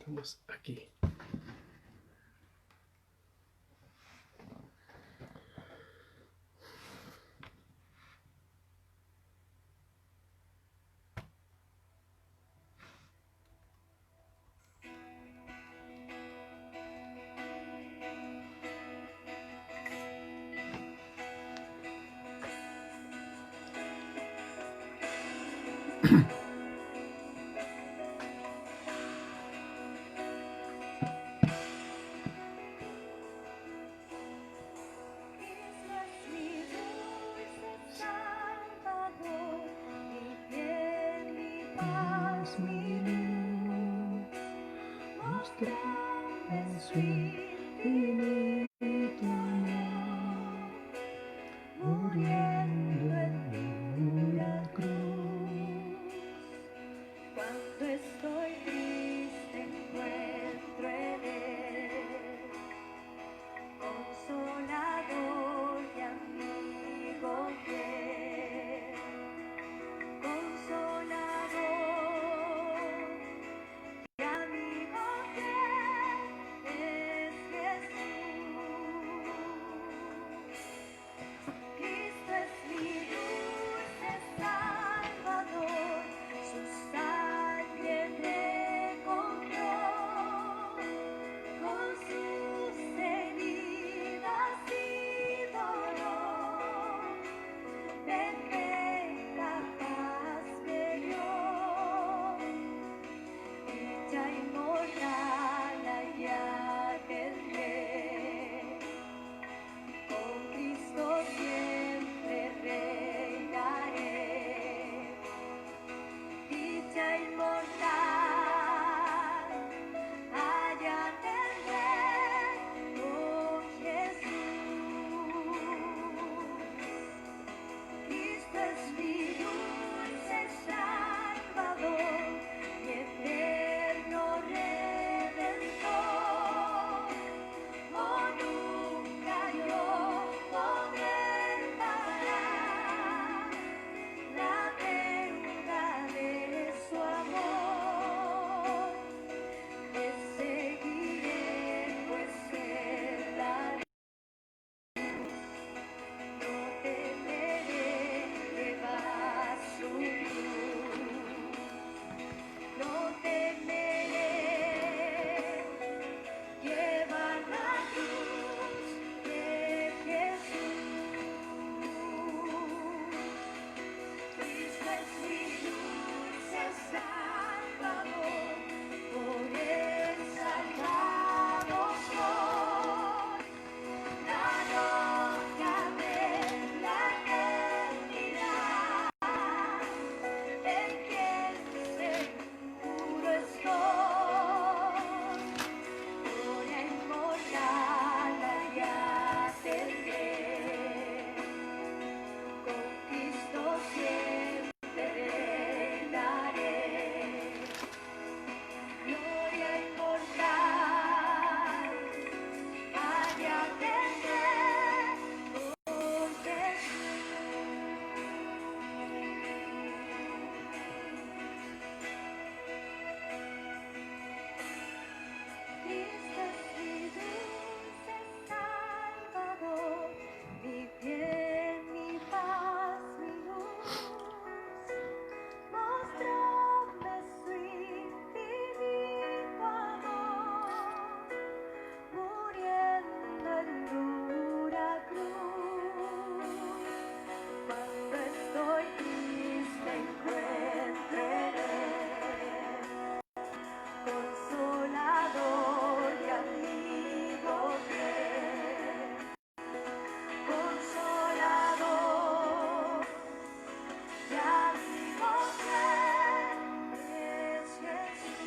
Estamos aquí. Mostrame su infinito amor, muriendo en la cruz. Cuando estoy triste encuentro en él, consolador y amigo fiel, consolador. Cristo es mi dulce Salvador, su sangre me compró, con sus heridas y dolor, perfecta paz me dio, dicha inmortal allá tendré. Con Cristo siempre reinaré, dicha inmortal, allá tendré con Jesús. Cristo es mi dulce Salvador, mi eterno Redentor. Oh, nunca yo podré pagar la deuda de su amor. Le seguiré, pues Él la no temeré, lleva su cruz. No temeré, lleva la cruz de Jesús. Cristo es mi dulce Salvador, por él salvado soy. La roca de la eternidad, en quien seguro estoy. Gloria inmortal allá tendré, con Cristo siempre reinaré. Gloria inmortal allá tendré con Jesús. Cristo es mi dulce Salvador, mi bien, mi paz, mi luz. Mostrame su infinito amor, muriendo en dura cruz. Cuando estoy triste encuentro en él, consolador y amigo fiel, consolador y amigo fiel es Jesús.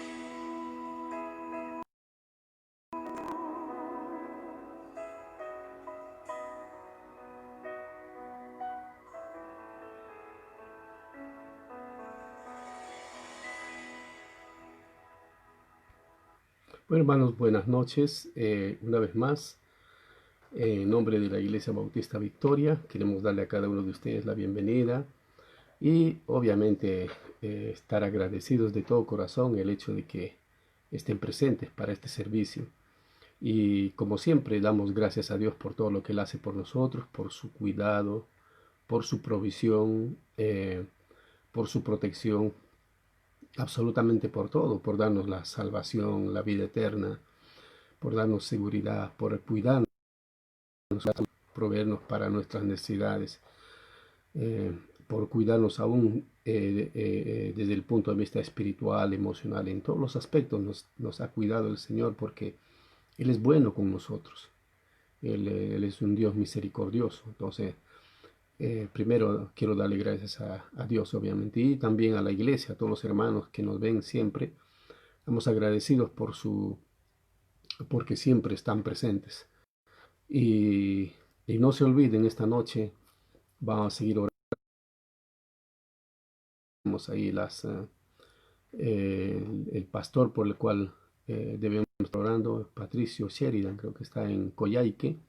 Bueno, hermanos, buenas noches. Una vez más, en nombre de la Iglesia Bautista Victoria, queremos darle a cada uno de ustedes la bienvenida y obviamente estar agradecidos de todo corazón el hecho de que estén presentes para este servicio. Y como siempre, damos gracias a Dios por todo lo que Él hace por nosotros, por su cuidado, por su provisión, por su protección, absolutamente por todo, por darnos la salvación, la vida eterna, por darnos seguridad, por cuidarnos, proveernos para nuestras necesidades, por cuidarnos aún desde el punto de vista espiritual, emocional, en todos los aspectos nos ha cuidado el Señor porque Él es bueno con nosotros. Él es un Dios misericordioso. Entonces, primero quiero darle gracias a Dios, obviamente, y también a la iglesia, a todos los hermanos que nos ven siempre. Estamos agradecidos porque siempre están presentes. Y no se olviden, esta noche vamos a seguir orando ahí el pastor por el cual debemos estar orando, Patricio Sheridan, creo que está en Coyhaique.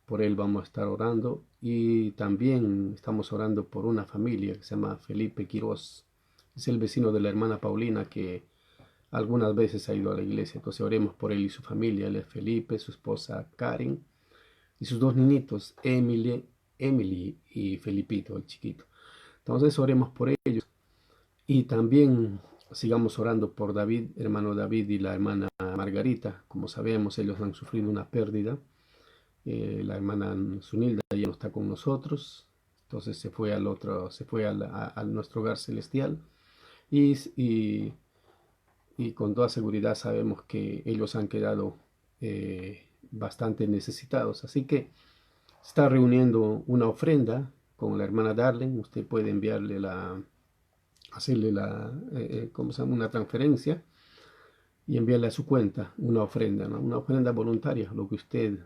Por él vamos a estar orando y también estamos orando por una familia que se llama Felipe Quiroz. Es el vecino de la hermana Paulina que algunas veces ha ido a la iglesia. Entonces oremos por él y su familia. Él es Felipe, su esposa Karen y sus dos niñitos, Emily y Felipito, el chiquito. Entonces oremos por ellos y también sigamos orando por David, hermano David y la hermana Margarita. Como sabemos, ellos han sufrido una pérdida. La hermana Sunilda ya no está con nosotros, entonces se fue a nuestro hogar celestial y, y, y, con toda seguridad sabemos que ellos han quedado bastante necesitados, así que está reuniendo una ofrenda con la hermana Darlene. Usted puede enviarle hacerle ¿cómo se llama? Una transferencia y enviarle a su cuenta una ofrenda, ¿no? Una ofrenda voluntaria, lo que usted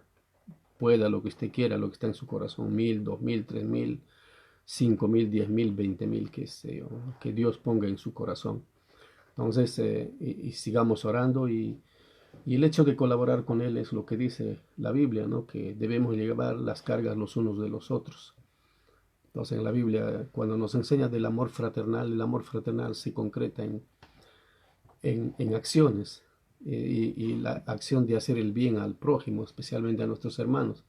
pueda, lo que usted quiera, lo que está en su corazón, 1,000, 2,000, 3,000, 5,000, 10,000, 20,000, que Dios ponga en su corazón. Entonces, y sigamos orando y el hecho de colaborar con Él es lo que dice la Biblia, ¿no? Que debemos llevar las cargas los unos de los otros. Entonces, en la Biblia, cuando nos enseña del amor fraternal, el amor fraternal se concreta en acciones. Y la acción de hacer el bien al prójimo, especialmente a nuestros hermanos.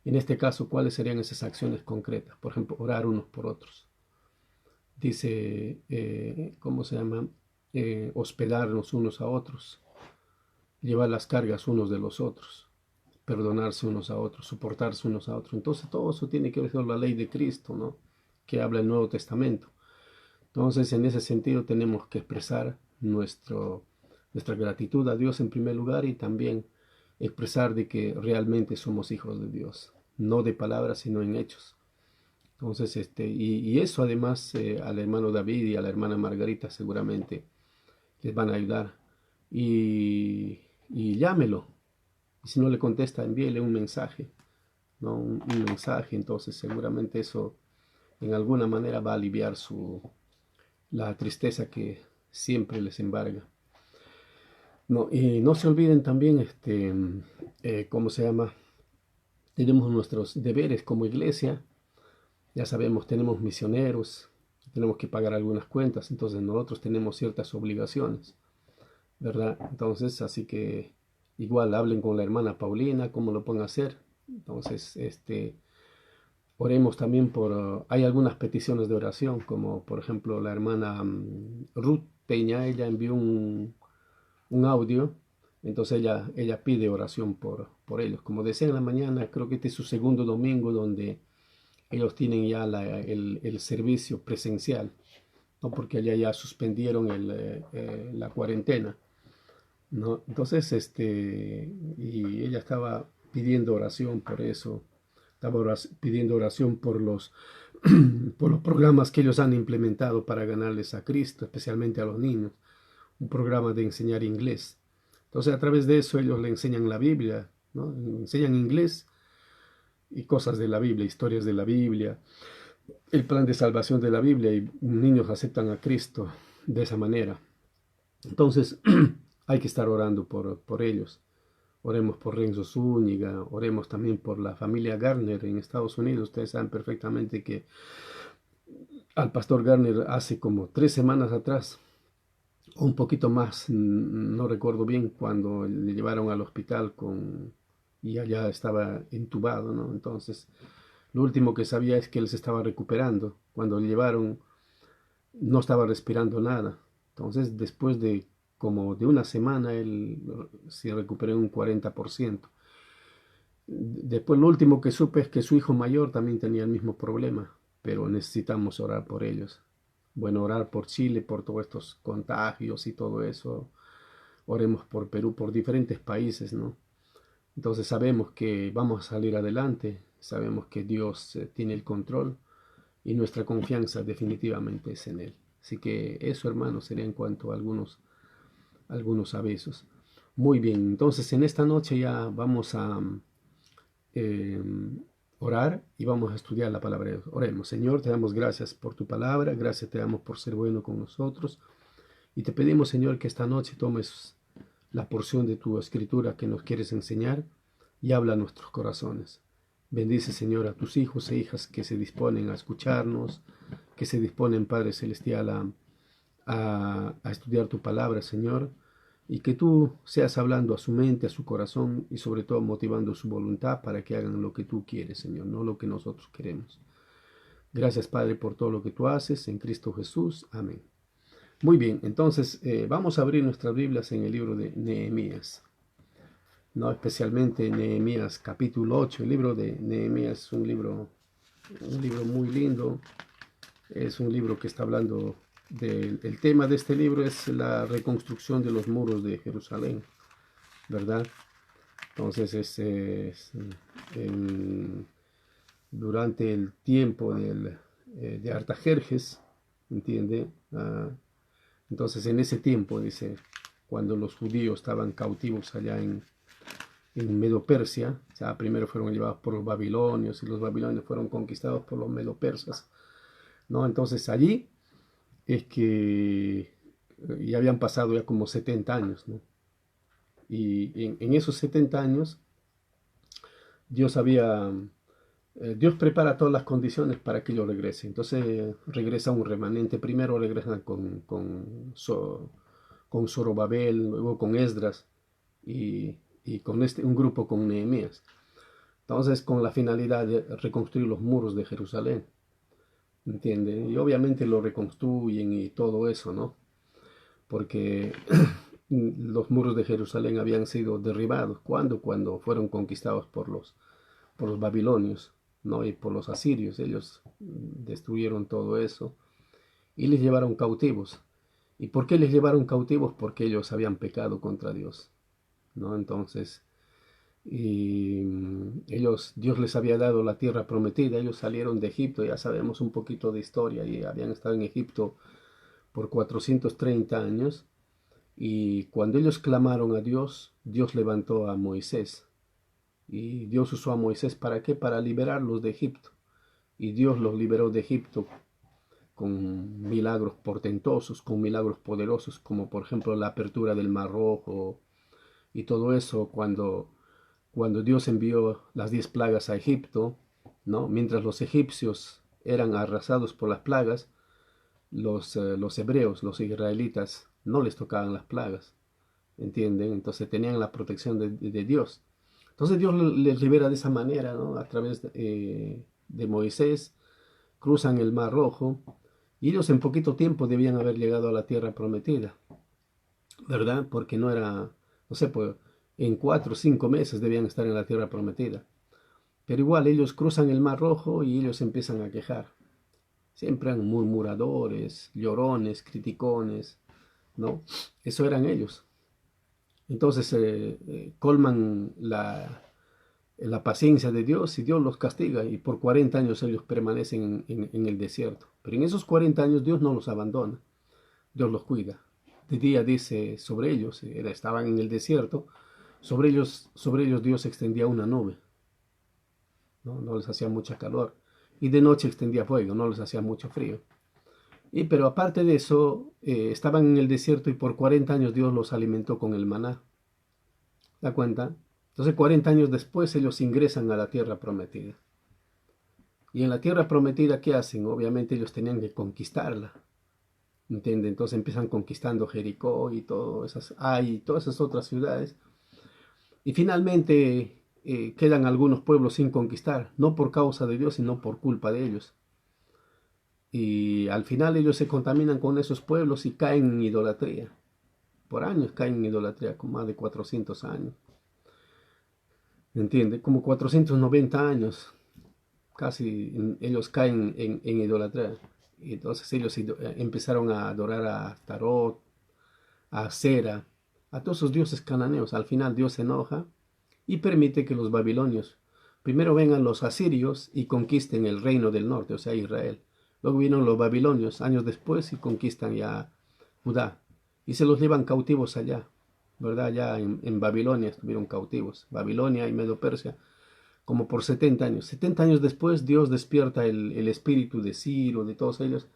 En este caso, ¿cuáles serían esas acciones concretas? Por ejemplo, orar unos por otros. Dice, ¿cómo se llama? Hospedarnos unos a otros, llevar las cargas unos de los otros, perdonarse unos a otros, soportarse unos a otros. Entonces, todo eso tiene que ver con la ley de Cristo, ¿no? Que habla el Nuevo Testamento. Entonces, en ese sentido, tenemos que expresar nuestra gratitud a Dios en primer lugar y también expresar de que realmente somos hijos de Dios, no de palabras sino en hechos. Entonces, y eso además al hermano David y a la hermana Margarita seguramente les van a ayudar. Y llámelo. Y si no le contesta, envíele un mensaje, ¿no? Un mensaje, entonces seguramente eso en alguna manera va a aliviar la tristeza que siempre les embarga. No, y no se olviden también, ¿cómo se llama? Tenemos nuestros deberes como iglesia. Ya sabemos, tenemos misioneros, tenemos que pagar algunas cuentas, entonces nosotros tenemos ciertas obligaciones, ¿verdad? Entonces, así que igual hablen con la hermana Paulina, cómo lo pueden hacer. Entonces, oremos también hay algunas peticiones de oración, como por ejemplo la hermana Ruth Peña, ella envió un audio, entonces ella pide oración por ellos. Como decía en la mañana, creo que este es su segundo domingo donde ellos tienen ya el servicio presencial, ¿no? Porque allá ya suspendieron la cuarentena, ¿no? Entonces, y ella estaba pidiendo oración por eso, estaba pidiendo oración por los programas que ellos han implementado para ganarles a Cristo, especialmente a los niños, un programa de enseñar inglés. Entonces, a través de eso ellos le enseñan la Biblia, ¿no? Enseñan inglés y cosas de la Biblia, historias de la Biblia, el plan de salvación de la Biblia, y niños aceptan a Cristo de esa manera. Entonces, hay que estar orando por ellos. Oremos por Renzo Zúñiga, oremos también por la familia Garner en Estados Unidos. Ustedes saben perfectamente que al pastor Garner hace como 3 semanas atrás o un poquito más, no recuerdo bien, cuando le llevaron al hospital y allá estaba intubado, ¿no? Entonces, lo último que sabía es que él se estaba recuperando. Cuando le llevaron, no estaba respirando nada. Entonces, después de como de una semana, él se recuperó un 40%. Después, lo último que supe es que su hijo mayor también tenía el mismo problema, pero necesitamos orar por ellos. Bueno, orar por Chile, por todos estos contagios y todo eso. Oremos por Perú, por diferentes países, ¿no? Entonces sabemos que vamos a salir adelante, sabemos que Dios tiene el control y nuestra confianza definitivamente es en Él. Así que eso, hermano, sería en cuanto a algunos avisos. Muy bien, entonces en esta noche ya vamos a eh, orar y vamos a estudiar la palabra de Dios. Oremos. Señor, te damos gracias por tu palabra, gracias te damos por ser bueno con nosotros y te pedimos, Señor, que esta noche tomes la porción de tu escritura que nos quieres enseñar y habla a nuestros corazones. Bendice, Señor, a tus hijos e hijas que se disponen a escucharnos, que se disponen, Padre Celestial, a estudiar tu palabra, Señor, y que tú seas hablando a su mente, a su corazón y sobre todo motivando su voluntad para que hagan lo que tú quieres, Señor, no lo que nosotros queremos. Gracias, Padre, por todo lo que tú haces en Cristo Jesús. Amén. Muy bien, entonces vamos a abrir nuestras Biblias en el libro de Nehemías, ¿no? Especialmente Nehemías capítulo 8. El libro de Nehemías es un libro muy lindo, es un libro que está hablando el tema de este libro es la reconstrucción de los muros de Jerusalén, ¿verdad? Entonces durante el tiempo de Artajerjes, ¿entiende? Entonces en ese tiempo, dice, cuando los judíos estaban cautivos allá en Medo-Persia, o sea, primero fueron llevados por los babilonios y los babilonios fueron conquistados por los medo-persas, ¿no? Entonces allí es que ya habían pasado ya como 70 años, ¿no? Y en esos 70 años Dios Dios prepara todas las condiciones para que ellos regresen. Entonces regresa un remanente. Primero regresan con Zorobabel, luego con Esdras y con un grupo con Nehemías. Entonces con la finalidad de reconstruir los muros de Jerusalén. ¿Entiende? Y obviamente lo reconstruyen y todo eso, ¿no? Porque los muros de Jerusalén habían sido derribados. ¿Cuándo? Cuando fueron conquistados por los babilonios, ¿no? Y por los asirios. Ellos destruyeron todo eso y les llevaron cautivos. ¿Y por qué les llevaron cautivos? Porque ellos habían pecado contra Dios, ¿no? Entonces, Dios les había dado la tierra prometida. Ellos salieron de Egipto, ya sabemos un poquito de historia, y habían estado en Egipto por 430 años. Y cuando ellos clamaron a Dios, Dios levantó a Moisés. Y Dios usó a Moisés ¿para qué? Para liberarlos de Egipto. Y Dios los liberó de Egipto con milagros portentosos, con milagros poderosos, como por ejemplo la apertura del Mar Rojo y todo eso cuando Dios envió las 10 plagas a Egipto, ¿no? Mientras los egipcios eran arrasados por las plagas, los hebreos, los israelitas, no les tocaban las plagas, ¿entienden? Entonces tenían la protección de Dios. Entonces Dios les libera de esa manera, ¿no? A través de Moisés, cruzan el Mar Rojo, y ellos en poquito tiempo debían haber llegado a la tierra prometida, ¿verdad? Porque no era, no sé, pues en 4 o 5 meses debían estar en la tierra prometida. Pero igual ellos cruzan el Mar Rojo y ellos empiezan a quejar. Siempre eran murmuradores, llorones, criticones, ¿no? Eso eran ellos. Entonces colman la paciencia de Dios y Dios los castiga y por 40 años ellos permanecen en el desierto. Pero en esos 40 años Dios no los abandona, Dios los cuida. De día dice sobre ellos, estaban en el desierto, sobre ellos Dios extendía una nube, ¿no? No les hacía mucha calor. Y de noche extendía fuego, no les hacía mucho frío. Pero aparte de eso, estaban en el desierto y por 40 años Dios los alimentó con el maná. ¿Da cuenta? Entonces 40 años después ellos ingresan a la tierra prometida. Y en la tierra prometida, ¿qué hacen? Obviamente ellos tenían que conquistarla, ¿entiende? Entonces empiezan conquistando Jericó y todas esas otras ciudades. Y finalmente quedan algunos pueblos sin conquistar, no por causa de Dios, sino por culpa de ellos. Y al final ellos se contaminan con esos pueblos y caen en idolatría. Por años caen en idolatría, con más de 400 años. ¿Entiende? Como 490 años, casi ellos caen en idolatría. Y entonces ellos empezaron a adorar a Tarot, a Sera, a todos esos dioses cananeos. Al final Dios se enoja y permite que los babilonios primero vengan los asirios y conquisten el reino del norte, o sea, Israel. Luego vienen los babilonios años después y conquistan ya Judá y se los llevan cautivos allá, ¿verdad? Ya en Babilonia estuvieron cautivos, Babilonia y Medo Persia, como por 70 años. 70 años después Dios despierta el espíritu de Ciro, de todos ellos,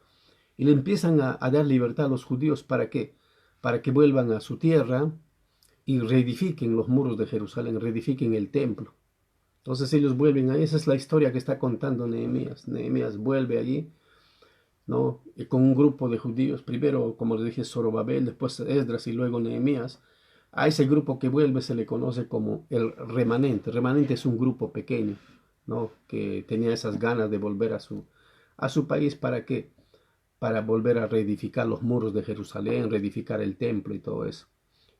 y le empiezan a dar libertad a los judíos. ¿Para qué? Para que vuelvan a su tierra y reedifiquen los muros de Jerusalén, reedifiquen el templo. Entonces ellos vuelven ahí. Esa es la historia que está contando Nehemías. Nehemías vuelve allí, ¿no? Y con un grupo de judíos, primero, como les dije, Zorobabel, después Esdras y luego Nehemías. A ese grupo que vuelve se le conoce como el remanente. Remanente es un grupo pequeño, ¿no? Que tenía esas ganas de volver a su país. ¿Para qué? Para volver a reedificar los muros de Jerusalén, reedificar el templo y todo eso.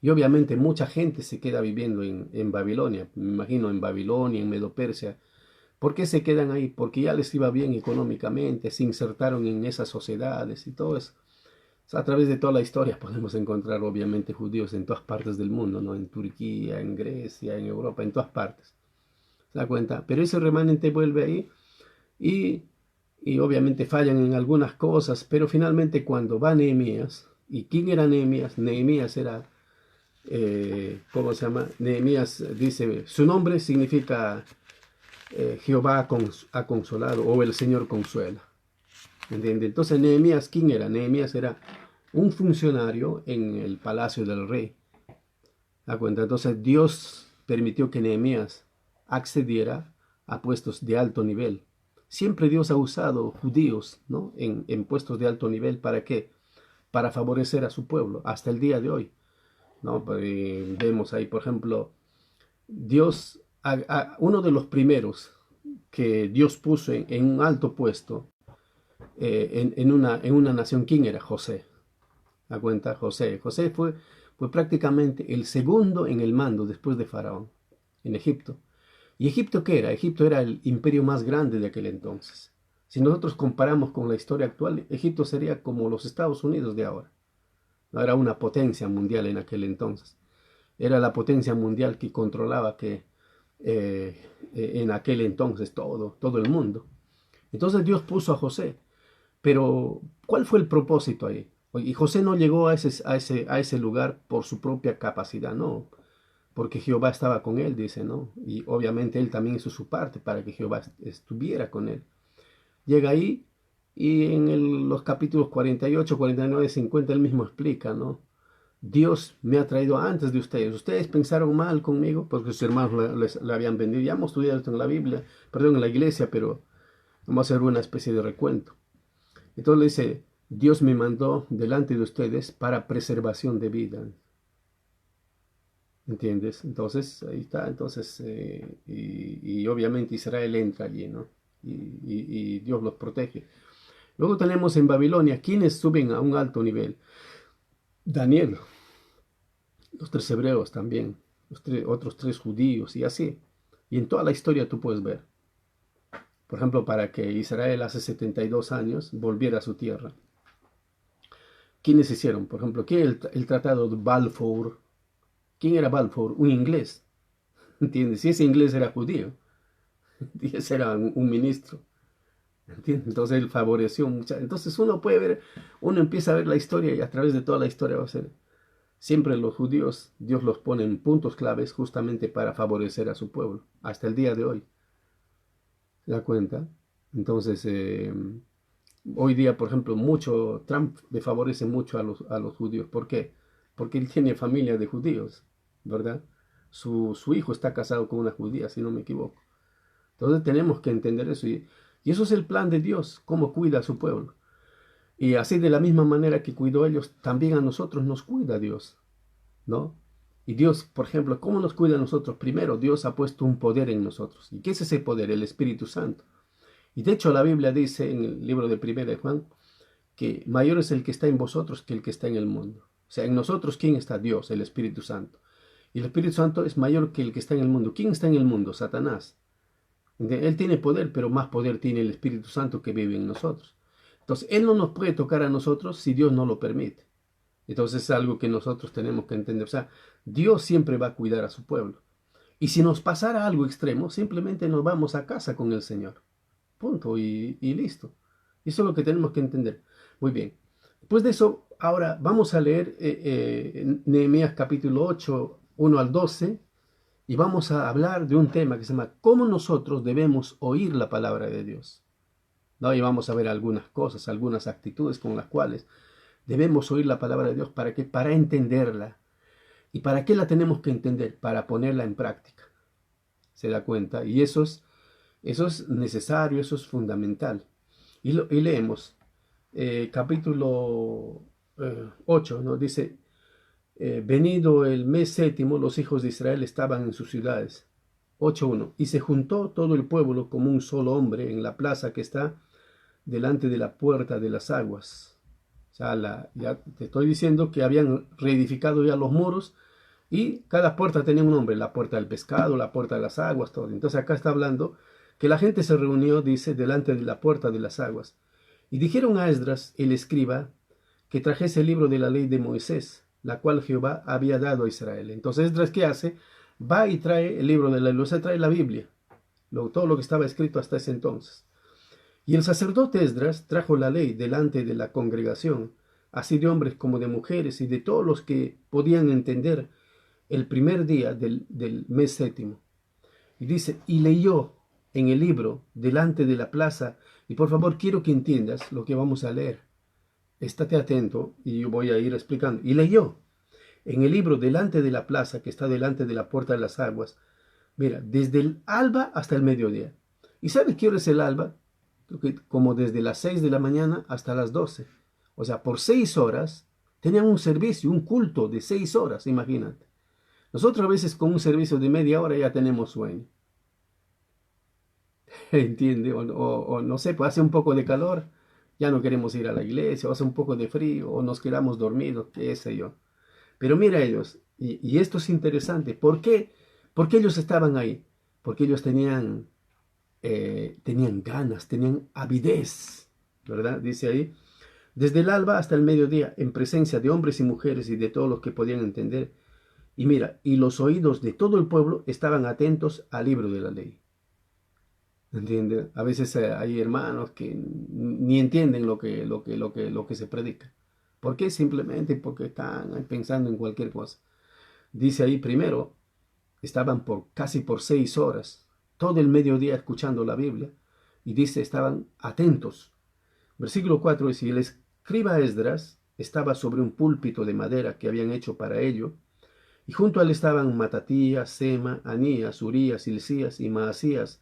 Y obviamente mucha gente se queda viviendo en Babilonia, me imagino en Babilonia, en Medo Persia. ¿Por qué se quedan ahí? Porque ya les iba bien económicamente, se insertaron en esas sociedades y todo eso. O sea, a través de toda la historia podemos encontrar obviamente judíos en todas partes del mundo, ¿no? En Turquía, en Grecia, en Europa, en todas partes. ¿Se da cuenta? Pero ese remanente vuelve ahí y obviamente fallan en algunas cosas, pero finalmente cuando va Nehemías, ¿y quién era Nehemías? Nehemías era, ¿cómo se llama? Nehemías dice, su nombre significa Jehová ha consolado o el Señor consuela. ¿Entiende? Entonces Nehemías, ¿quién era? Nehemías era un funcionario en el palacio del rey. ¿Da cuenta? Entonces Dios permitió que Nehemías accediera a puestos de alto nivel. Siempre Dios ha usado judíos, ¿no? en puestos de alto nivel. ¿Para qué? Para favorecer a su pueblo, hasta el día de hoy, ¿no? Vemos ahí, por ejemplo, Dios, uno de los primeros que Dios puso en un alto puesto en una nación, ¿quién era? José. ¿Da cuenta? José fue prácticamente el segundo en el mando después de Faraón en Egipto. ¿Y Egipto qué era? Egipto era el imperio más grande de aquel entonces. Si nosotros comparamos con la historia actual, Egipto sería como los Estados Unidos de ahora. No era una potencia mundial en aquel entonces. Era la potencia mundial que controlaba en aquel entonces todo el mundo. Entonces Dios puso a José. Pero, ¿cuál fue el propósito ahí? Y José no llegó a ese lugar por su propia capacidad, no. Porque Jehová estaba con él, dice, ¿no? Y obviamente él también hizo su parte para que Jehová estuviera con él. Llega ahí y en los capítulos 48, 49, 50 él mismo explica, ¿no? Dios me ha traído antes de ustedes. Ustedes pensaron mal conmigo porque sus hermanos le habían vendido. Ya hemos estudiado esto en la Biblia, perdón, en la iglesia, pero vamos a hacer una especie de recuento. Entonces le dice, Dios me mandó delante de ustedes para preservación de vida. ¿Entiendes? Entonces, ahí está. Entonces, y obviamente Israel entra allí, ¿no? Y Dios los protege. Luego tenemos en Babilonia, quienes suben a un alto nivel. Daniel, los 3 hebreos también, otros 3 judíos y así. Y en toda la historia tú puedes ver. Por ejemplo, para que Israel hace 72 años volviera a su tierra. ¿Quiénes hicieron? Por ejemplo, ¿quién el tratado de Balfour? ¿Quién era Balfour? Un inglés. ¿Entiendes? Si ese inglés era judío. Y ese era un ministro. ¿Entiendes? Entonces él favoreció mucho. Entonces uno puede ver, uno empieza a ver la historia y a través de toda la historia va a ser. Siempre los judíos, Dios los pone en puntos claves justamente para favorecer a su pueblo. Hasta el día de hoy. ¿Se da cuenta? Entonces, hoy día, por ejemplo, Trump le favorece mucho a los judíos. ¿Por qué? Porque él tiene familia de judíos, ¿verdad? Su hijo está casado con una judía, si no me equivoco. Entonces tenemos que entender eso. Y eso es el plan de Dios, cómo cuida a su pueblo. Y así de la misma manera que cuidó a ellos, también a nosotros nos cuida Dios, ¿no? Y Dios, por ejemplo, ¿cómo nos cuida a nosotros? Primero, Dios ha puesto un poder en nosotros. ¿Y qué es ese poder? El Espíritu Santo. Y de hecho la Biblia dice en el libro de 1 de Juan que mayor es el que está en vosotros que el que está en el mundo. O sea, en nosotros, ¿quién está? Dios, el Espíritu Santo. Y el Espíritu Santo es mayor que el que está en el mundo. ¿Quién está en el mundo? Satanás. Él tiene poder, pero más poder tiene el Espíritu Santo que vive en nosotros. Entonces, Él no nos puede tocar a nosotros si Dios no lo permite. Entonces es algo que nosotros tenemos que entender. O sea, Dios siempre va a cuidar a su pueblo. Y si nos pasara algo extremo, simplemente nos vamos a casa con el Señor. Punto. Y listo. Eso es lo que tenemos que entender. Muy bien. Después de eso, ahora vamos a leer Nehemías capítulo 8, 1 al 12. Y vamos a hablar de un tema que se llama ¿cómo nosotros debemos oír la palabra de Dios? ¿No? Y vamos a ver algunas cosas, algunas actitudes con las cuales debemos oír la palabra de Dios. ¿Para qué? Para entenderla. ¿Y para qué la tenemos que entender? Para ponerla en práctica. ¿Se da cuenta? Y eso es necesario, eso es fundamental. Y leemos capítulo 8, ¿no? Dice, venido el mes séptimo, los hijos de Israel estaban en sus ciudades. 8.1. Y se juntó todo el pueblo como un solo hombre en la plaza que está delante de la puerta de las aguas. O sea, ya te estoy diciendo que habían reedificado ya los muros y cada puerta tenía un nombre, la puerta del pescado, la puerta de las aguas, todo. Entonces acá está hablando que la gente se reunió, dice, delante de la puerta de las aguas. Y dijeron a Esdras, el escriba, que trajese el libro de la ley de Moisés, la cual Jehová había dado a Israel. Entonces Esdras, ¿qué hace? Va y trae el libro de la ley, o sea, trae la Biblia, todo lo que estaba escrito hasta ese entonces. Y el sacerdote Esdras trajo la ley delante de la congregación, así de hombres como de mujeres y de todos los que podían entender el primer día del mes séptimo. Y dice, y leyó en el libro delante de la plaza, y por favor quiero que entiendas lo que vamos a leer. Estate atento y yo voy a ir explicando. Y leyó en el libro delante de la plaza que está delante de la puerta de las aguas, mira, desde el alba hasta el mediodía. ¿Y sabes qué hora es el alba? Como desde las 6 de la mañana hasta las 12. O sea, por 6 horas tenían un servicio, un culto de 6 horas, imagínate. Nosotros a veces con un servicio de media hora ya tenemos sueño. ¿Entiende? O no sé, pues hace un poco de calor, ya no queremos ir a la iglesia, o hace un poco de frío, o nos quedamos dormidos, qué sé yo. Pero mira ellos, y esto es interesante, ¿por qué? Porque ellos estaban ahí, porque ellos tenían ganas, tenían avidez, ¿verdad? Dice ahí, desde el alba hasta el mediodía, en presencia de hombres y mujeres y de todos los que podían entender. Y mira, y los oídos de todo el pueblo estaban atentos al libro de la ley. ¿Entiendes? A veces hay hermanos que ni entienden lo que se predica. ¿Por qué? Simplemente porque están pensando en cualquier cosa. Dice ahí primero, estaban casi por 6 horas, todo el mediodía escuchando la Biblia. Y dice, estaban atentos. Versículo 4 dice, el escriba Esdras estaba sobre un púlpito de madera que habían hecho para ello. Y junto a él estaban Matatías, Sema, Anías, Urías, Hilcías y Maasías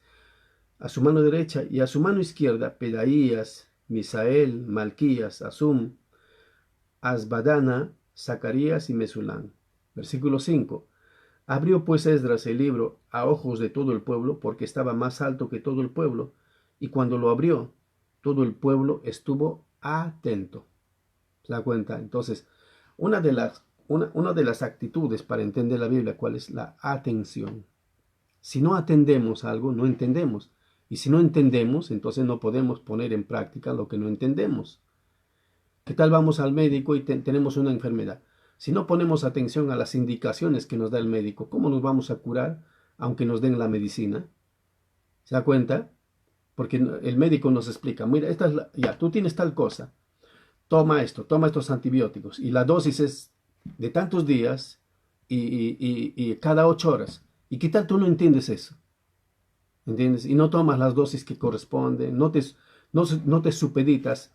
a su mano derecha, y a su mano izquierda Pedaías, Misael, Malquías, Asum, Asbadana, Zacarías y Mesulán. Versículo 5. Abrió pues Esdras el libro a ojos de todo el pueblo, porque estaba más alto que todo el pueblo, y cuando lo abrió, todo el pueblo estuvo atento. ¿Se da cuenta? Entonces, una de las actitudes para entender la Biblia, ¿cuál es? La atención. Si no atendemos algo, no entendemos. Y si no entendemos, entonces no podemos poner en práctica lo que no entendemos. ¿Qué tal vamos al médico y tenemos una enfermedad? Si no ponemos atención a las indicaciones que nos da el médico, ¿cómo nos vamos a curar aunque nos den la medicina? ¿Se da cuenta? Porque el médico nos explica, mira, ya, tú tienes tal cosa, toma estos antibióticos y la dosis es de tantos días y cada 8 horas. ¿Y qué tal tú no entiendes eso? ¿Entiendes? Y no tomas las dosis que corresponden, no te supeditas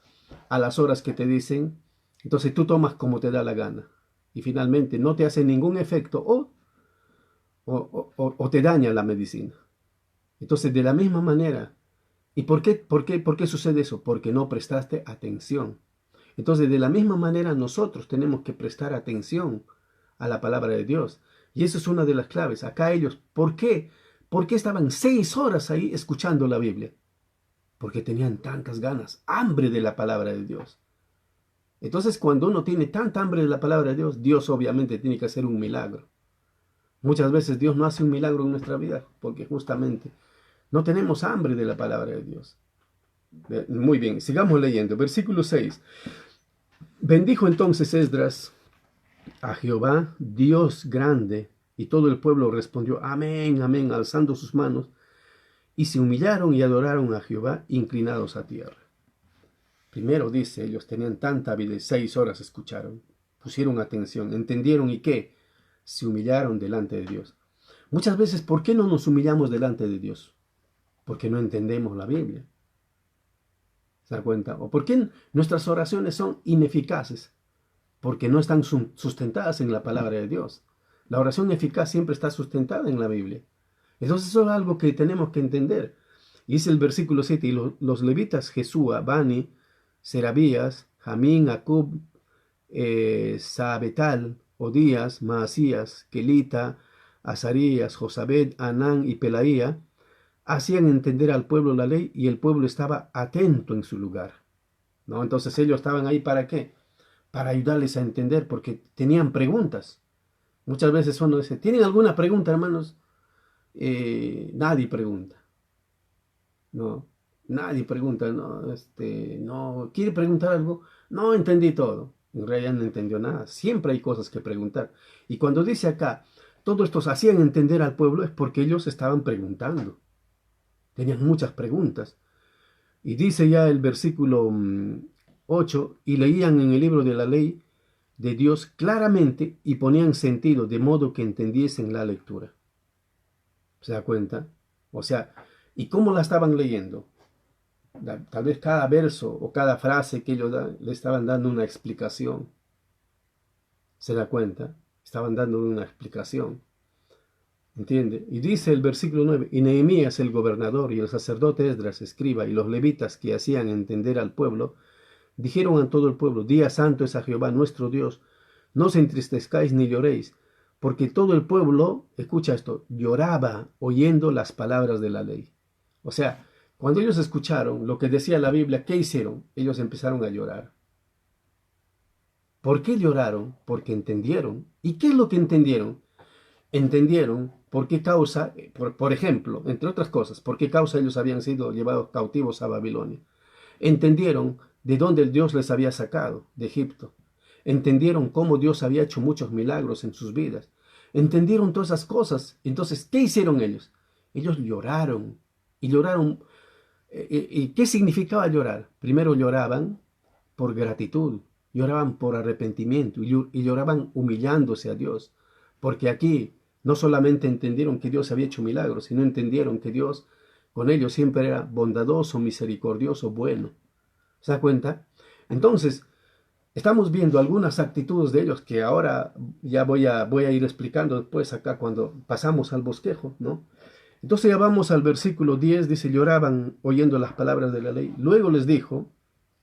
a las horas que te dicen, entonces tú tomas como te da la gana. Y finalmente no te hace ningún efecto o te daña la medicina. Entonces, de la misma manera, ¿y por qué sucede eso? Porque no prestaste atención. Entonces, de la misma manera, nosotros tenemos que prestar atención a la palabra de Dios. Y eso es una de las claves. Acá ellos, ¿por qué? ¿Por qué estaban 6 horas ahí escuchando la Biblia? Porque tenían tantas ganas, hambre de la palabra de Dios. Entonces, cuando uno tiene tanta hambre de la palabra de Dios, Dios obviamente tiene que hacer un milagro. Muchas veces Dios no hace un milagro en nuestra vida porque justamente no tenemos hambre de la palabra de Dios. Muy bien, sigamos leyendo. Versículo 6. Bendijo entonces Esdras a Jehová, Dios grande, y todo el pueblo respondió, amén, amén, alzando sus manos, y se humillaron y adoraron a Jehová, inclinados a tierra. Primero dice, ellos tenían tanta habilidad, 6 horas escucharon, pusieron atención, entendieron y ¿qué? Se humillaron delante de Dios. Muchas veces, ¿por qué no nos humillamos delante de Dios? Porque no entendemos la Biblia. ¿Se da cuenta? ¿O por qué nuestras oraciones son ineficaces? Porque no están sustentadas en la palabra de Dios. La oración eficaz siempre está sustentada en la Biblia. Entonces eso es algo que tenemos que entender. Dice el versículo 7, y los levitas Jesúa, Bani, Serabías, Jamín, Acub, Sabetal, Odías, Maasías, Kelita, Azarías, Josabed, Anán y Pelaía, hacían entender al pueblo la ley y el pueblo estaba atento en su lugar. ¿No? Entonces ellos estaban ahí ¿para qué? Para ayudarles a entender, porque tenían preguntas. Muchas veces uno dice, ¿tienen alguna pregunta, hermanos? Nadie pregunta. No, nadie pregunta. No, ¿quiere preguntar algo? No, entendí todo. En realidad no entendió nada. Siempre hay cosas que preguntar. Y cuando dice acá, todos estos hacían entender al pueblo, es porque ellos estaban preguntando. Tenían muchas preguntas. Y dice ya el versículo 8, y leían en el libro de la ley de Dios claramente y ponían sentido, de modo que entendiesen la lectura. ¿Se da cuenta? O sea, ¿y cómo la estaban leyendo? Tal vez cada verso o cada frase que ellos le estaban dando una explicación. ¿Se da cuenta? Estaban dando una explicación. ¿Entiende? Y dice el versículo 9, y Nehemías el gobernador y el sacerdote Esdras escriba y los levitas que hacían entender al pueblo, dijeron a todo el pueblo, día santo es a Jehová nuestro Dios, no os entristezcáis ni lloréis, porque todo el pueblo, escucha esto, lloraba oyendo las palabras de la ley. O sea, cuando ellos escucharon lo que decía la Biblia, ¿qué hicieron? Ellos empezaron a llorar. ¿Por qué lloraron? Porque entendieron. ¿Y qué es lo que entendieron? Entendieron por qué causa, por ejemplo, entre otras cosas, por qué causa ellos habían sido llevados cautivos a Babilonia. Entendieron de dónde el Dios les había sacado, de Egipto. Entendieron cómo Dios había hecho muchos milagros en sus vidas. Entendieron todas esas cosas. Entonces, ¿qué hicieron ellos? Ellos lloraron. Y lloraron. ¿Y qué significaba llorar? Primero lloraban por gratitud, lloraban por arrepentimiento y lloraban humillándose a Dios. Porque aquí no solamente entendieron que Dios había hecho milagros, sino entendieron que Dios con ellos siempre era bondadoso, misericordioso, bueno. ¿Se da cuenta? Entonces, estamos viendo algunas actitudes de ellos que ahora ya voy a ir explicando después acá cuando pasamos al bosquejo, ¿no? Entonces ya vamos al versículo 10, dice, lloraban oyendo las palabras de la ley. Luego les dijo,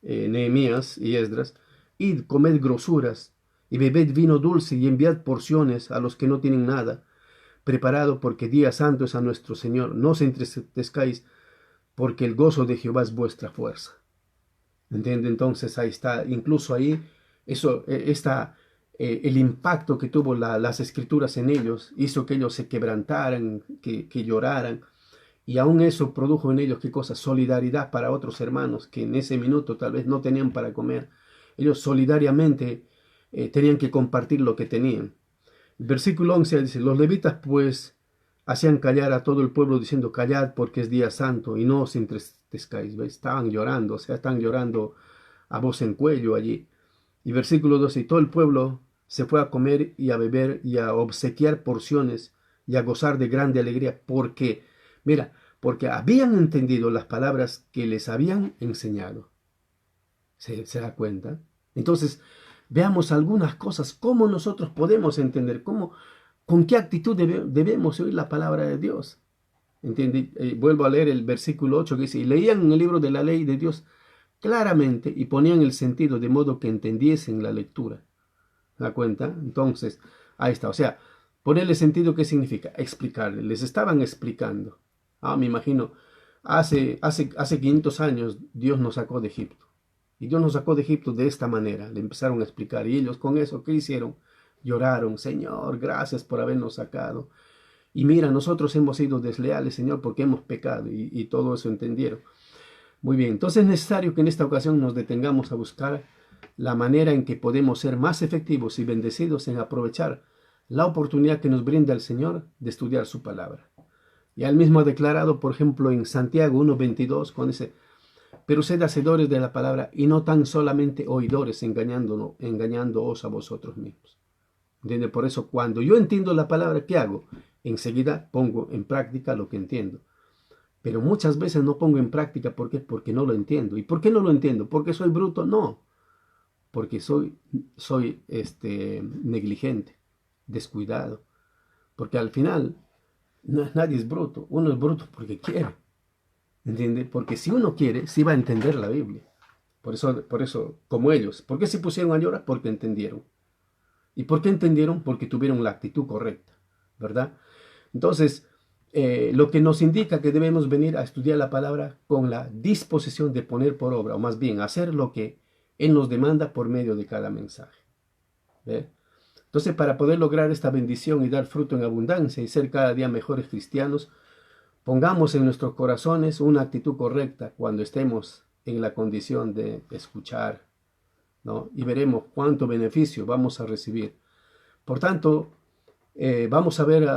Nehemías y Esdras, id, comed grosuras, y bebed vino dulce, y enviad porciones a los que no tienen nada, preparado porque día santo es a nuestro Señor. No os entristezcáis, porque el gozo de Jehová es vuestra fuerza. ¿Entiende? Entonces ahí está, incluso ahí, eso está, el impacto que tuvo las escrituras en ellos, hizo que ellos se quebrantaran, que lloraran, y aún eso produjo en ellos, ¿qué cosa? Solidaridad para otros hermanos que en ese minuto tal vez no tenían para comer. Ellos solidariamente tenían que compartir lo que tenían. El versículo 11 dice, los levitas pues hacían callar a todo el pueblo diciendo, callad porque es día santo y no os entristezcáis. ¿Ves? Estaban llorando, o sea, están llorando a voz en cuello allí. Y versículo 12, y todo el pueblo se fue a comer y a beber y a obsequiar porciones y a gozar de grande alegría porque, mira, porque habían entendido las palabras que les habían enseñado. ¿Se da cuenta? Entonces, veamos algunas cosas, cómo nosotros podemos entender, con qué actitud debemos oír la palabra de Dios. ¿Entiende? Vuelvo a leer el versículo 8 que dice, y leían en el libro de la ley de Dios claramente y ponían el sentido de modo que entendiesen la lectura. ¿Se da cuenta? Entonces, ahí está. O sea, ponerle sentido, ¿qué significa? Explicarle. Les estaban explicando. Me imagino, hace 500 años Dios nos sacó de Egipto. Y Dios nos sacó de Egipto de esta manera. Le empezaron a explicar. Y ellos con eso, ¿qué hicieron? Lloraron. Señor, gracias por habernos sacado. Y mira, nosotros hemos sido desleales, Señor, porque hemos pecado. Y todo eso entendieron. Muy bien, entonces es necesario que en esta ocasión nos detengamos a buscar la manera en que podemos ser más efectivos y bendecidos en aprovechar la oportunidad que nos brinda el Señor de estudiar su palabra. Y él mismo ha declarado, por ejemplo, en Santiago 1:22, cuando dice: pero sed hacedores de la palabra y no tan solamente oidores, engañándoos a vosotros mismos. ¿Entiende? Por eso, cuando yo entiendo la palabra, ¿qué hago? Enseguida pongo en práctica lo que entiendo. Pero muchas veces no pongo en práctica, ¿por qué? Porque no lo entiendo. ¿Y por qué no lo entiendo? ¿Porque soy bruto? No. Porque soy negligente, descuidado. Porque al final, nadie es bruto. Uno es bruto porque quiere. ¿Entiende? Porque si uno quiere, sí va a entender la Biblia. Por eso, como ellos. ¿Por qué se pusieron a llorar? Porque entendieron. ¿Y por qué entendieron? Porque tuvieron la actitud correcta, ¿verdad? Entonces, lo que nos indica que debemos venir a estudiar la palabra con la disposición de poner por obra, o más bien hacer lo que Él nos demanda por medio de cada mensaje. ¿Ve? Entonces, para poder lograr esta bendición y dar fruto en abundancia y ser cada día mejores cristianos, pongamos en nuestros corazones una actitud correcta cuando estemos en la condición de escuchar, ¿no? Y veremos cuánto beneficio vamos a recibir. Por tanto, vamos a ver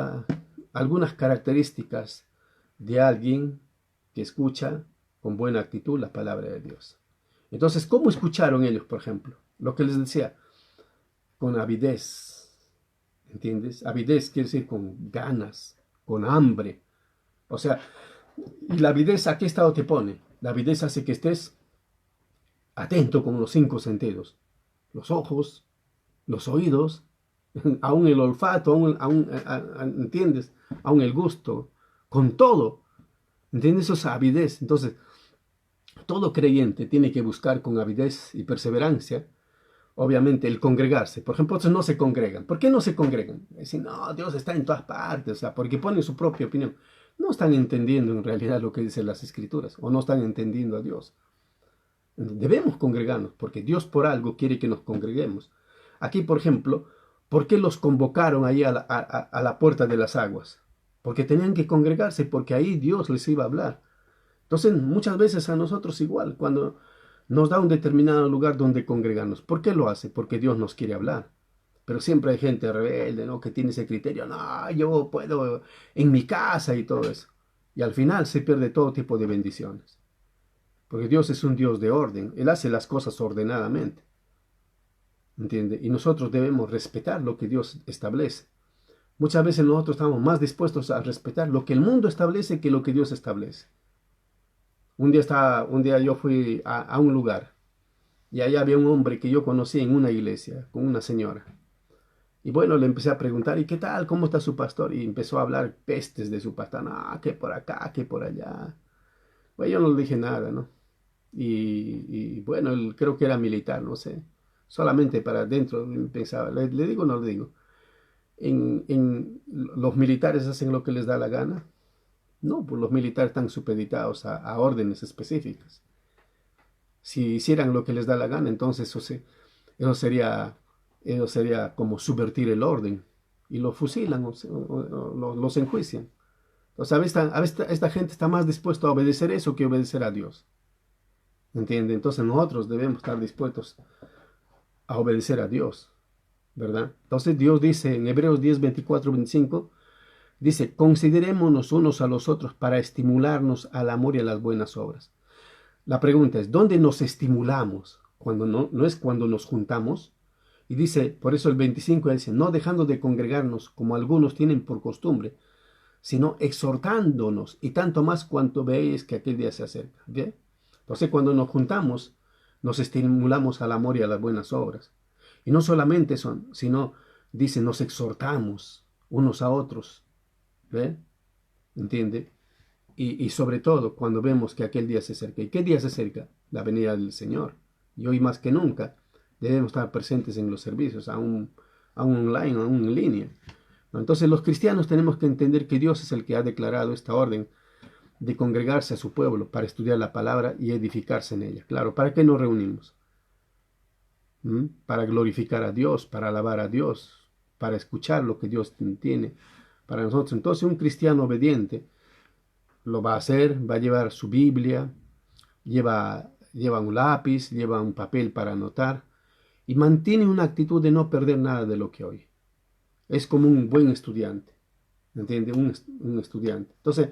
algunas características de alguien que escucha con buena actitud la palabra de Dios. Entonces, ¿cómo escucharon ellos, por ejemplo? Lo que les decía, con avidez, ¿entiendes? Avidez quiere decir con ganas, con hambre. O sea, ¿y la avidez a qué estado te pone? La avidez hace que estés atento con los 5 sentidos, los ojos, los oídos, aún el olfato, ¿entiendes? Aún el gusto, con todo, ¿entiendes? Eso es avidez. Entonces, todo creyente tiene que buscar con avidez y perseverancia, obviamente, el congregarse. Por ejemplo, otros no se congregan. ¿Por qué no se congregan? Dicen, no, Dios está en todas partes, o sea, porque ponen su propia opinión. No están entendiendo en realidad lo que dicen las Escrituras, o no están entendiendo a Dios. Debemos congregarnos, porque Dios por algo quiere que nos congreguemos. Aquí, por ejemplo, ¿por qué los convocaron ahí a la puerta de las aguas? Porque tenían que congregarse, porque ahí Dios les iba a hablar. Entonces, muchas veces a nosotros igual, cuando nos da un determinado lugar donde congregarnos. ¿Por qué lo hace? Porque Dios nos quiere hablar. Pero siempre hay gente rebelde, ¿no? Que tiene ese criterio, no, yo puedo en mi casa y todo eso. Y al final se pierde todo tipo de bendiciones. Porque Dios es un Dios de orden. Él hace las cosas ordenadamente. ¿Entiende? Y nosotros debemos respetar lo que Dios establece. Muchas veces nosotros estamos más dispuestos a respetar lo que el mundo establece que lo que Dios establece. Un día yo fui a un lugar y allá había un hombre que yo conocí en una iglesia con una señora. Y bueno, le empecé a preguntar, ¿y qué tal? ¿Cómo está su pastor? Y empezó a hablar pestes de su pastor. Ah, que por acá, que por allá. Bueno, yo no le dije nada, ¿no? Y bueno, él creo que era militar, no sé. Solamente para adentro pensaba, ¿le digo o no le digo? ¿Los militares hacen lo que les da la gana? No, pues los militares están supeditados a órdenes específicas. Si hicieran lo que les da la gana, entonces eso sería como subvertir el orden. Y los fusilan o los enjuician. Entonces, esta gente está más dispuesta a obedecer eso que obedecer a Dios. ¿Entiende? Entonces nosotros debemos estar dispuestos a obedecer a Dios, ¿verdad? Entonces Dios dice en Hebreos 10, 24, 25, dice, considerémonos unos a los otros para estimularnos al amor y a las buenas obras. La pregunta es, ¿dónde nos estimulamos? Cuando no es cuando nos juntamos. Y dice, por eso el 25 dice, no dejando de congregarnos como algunos tienen por costumbre, sino exhortándonos, y tanto más cuanto veis que aquel día se acerca. ¿Bien? Entonces, cuando nos juntamos, nos estimulamos al amor y a las buenas obras. Y no solamente eso, sino, dice, nos exhortamos unos a otros. ¿Ve? ¿Entiende? y sobre todo cuando vemos que aquel día se acerca. ¿Y qué día se acerca? La venida del Señor. Y hoy más que nunca debemos estar presentes en los servicios, aún online, aún en línea. ¿No? Entonces los cristianos tenemos que entender que Dios es el que ha declarado esta orden de congregarse a su pueblo para estudiar la palabra y edificarse en ella. Claro, ¿para qué nos reunimos? Para glorificar a Dios, para alabar a Dios, para escuchar lo que Dios tiene para nosotros. Entonces un cristiano obediente lo va a hacer, va a llevar su Biblia, lleva un lápiz, lleva un papel para anotar y mantiene una actitud de no perder nada de lo que oye. Es como un buen estudiante, ¿entiende? Un estudiante. Entonces,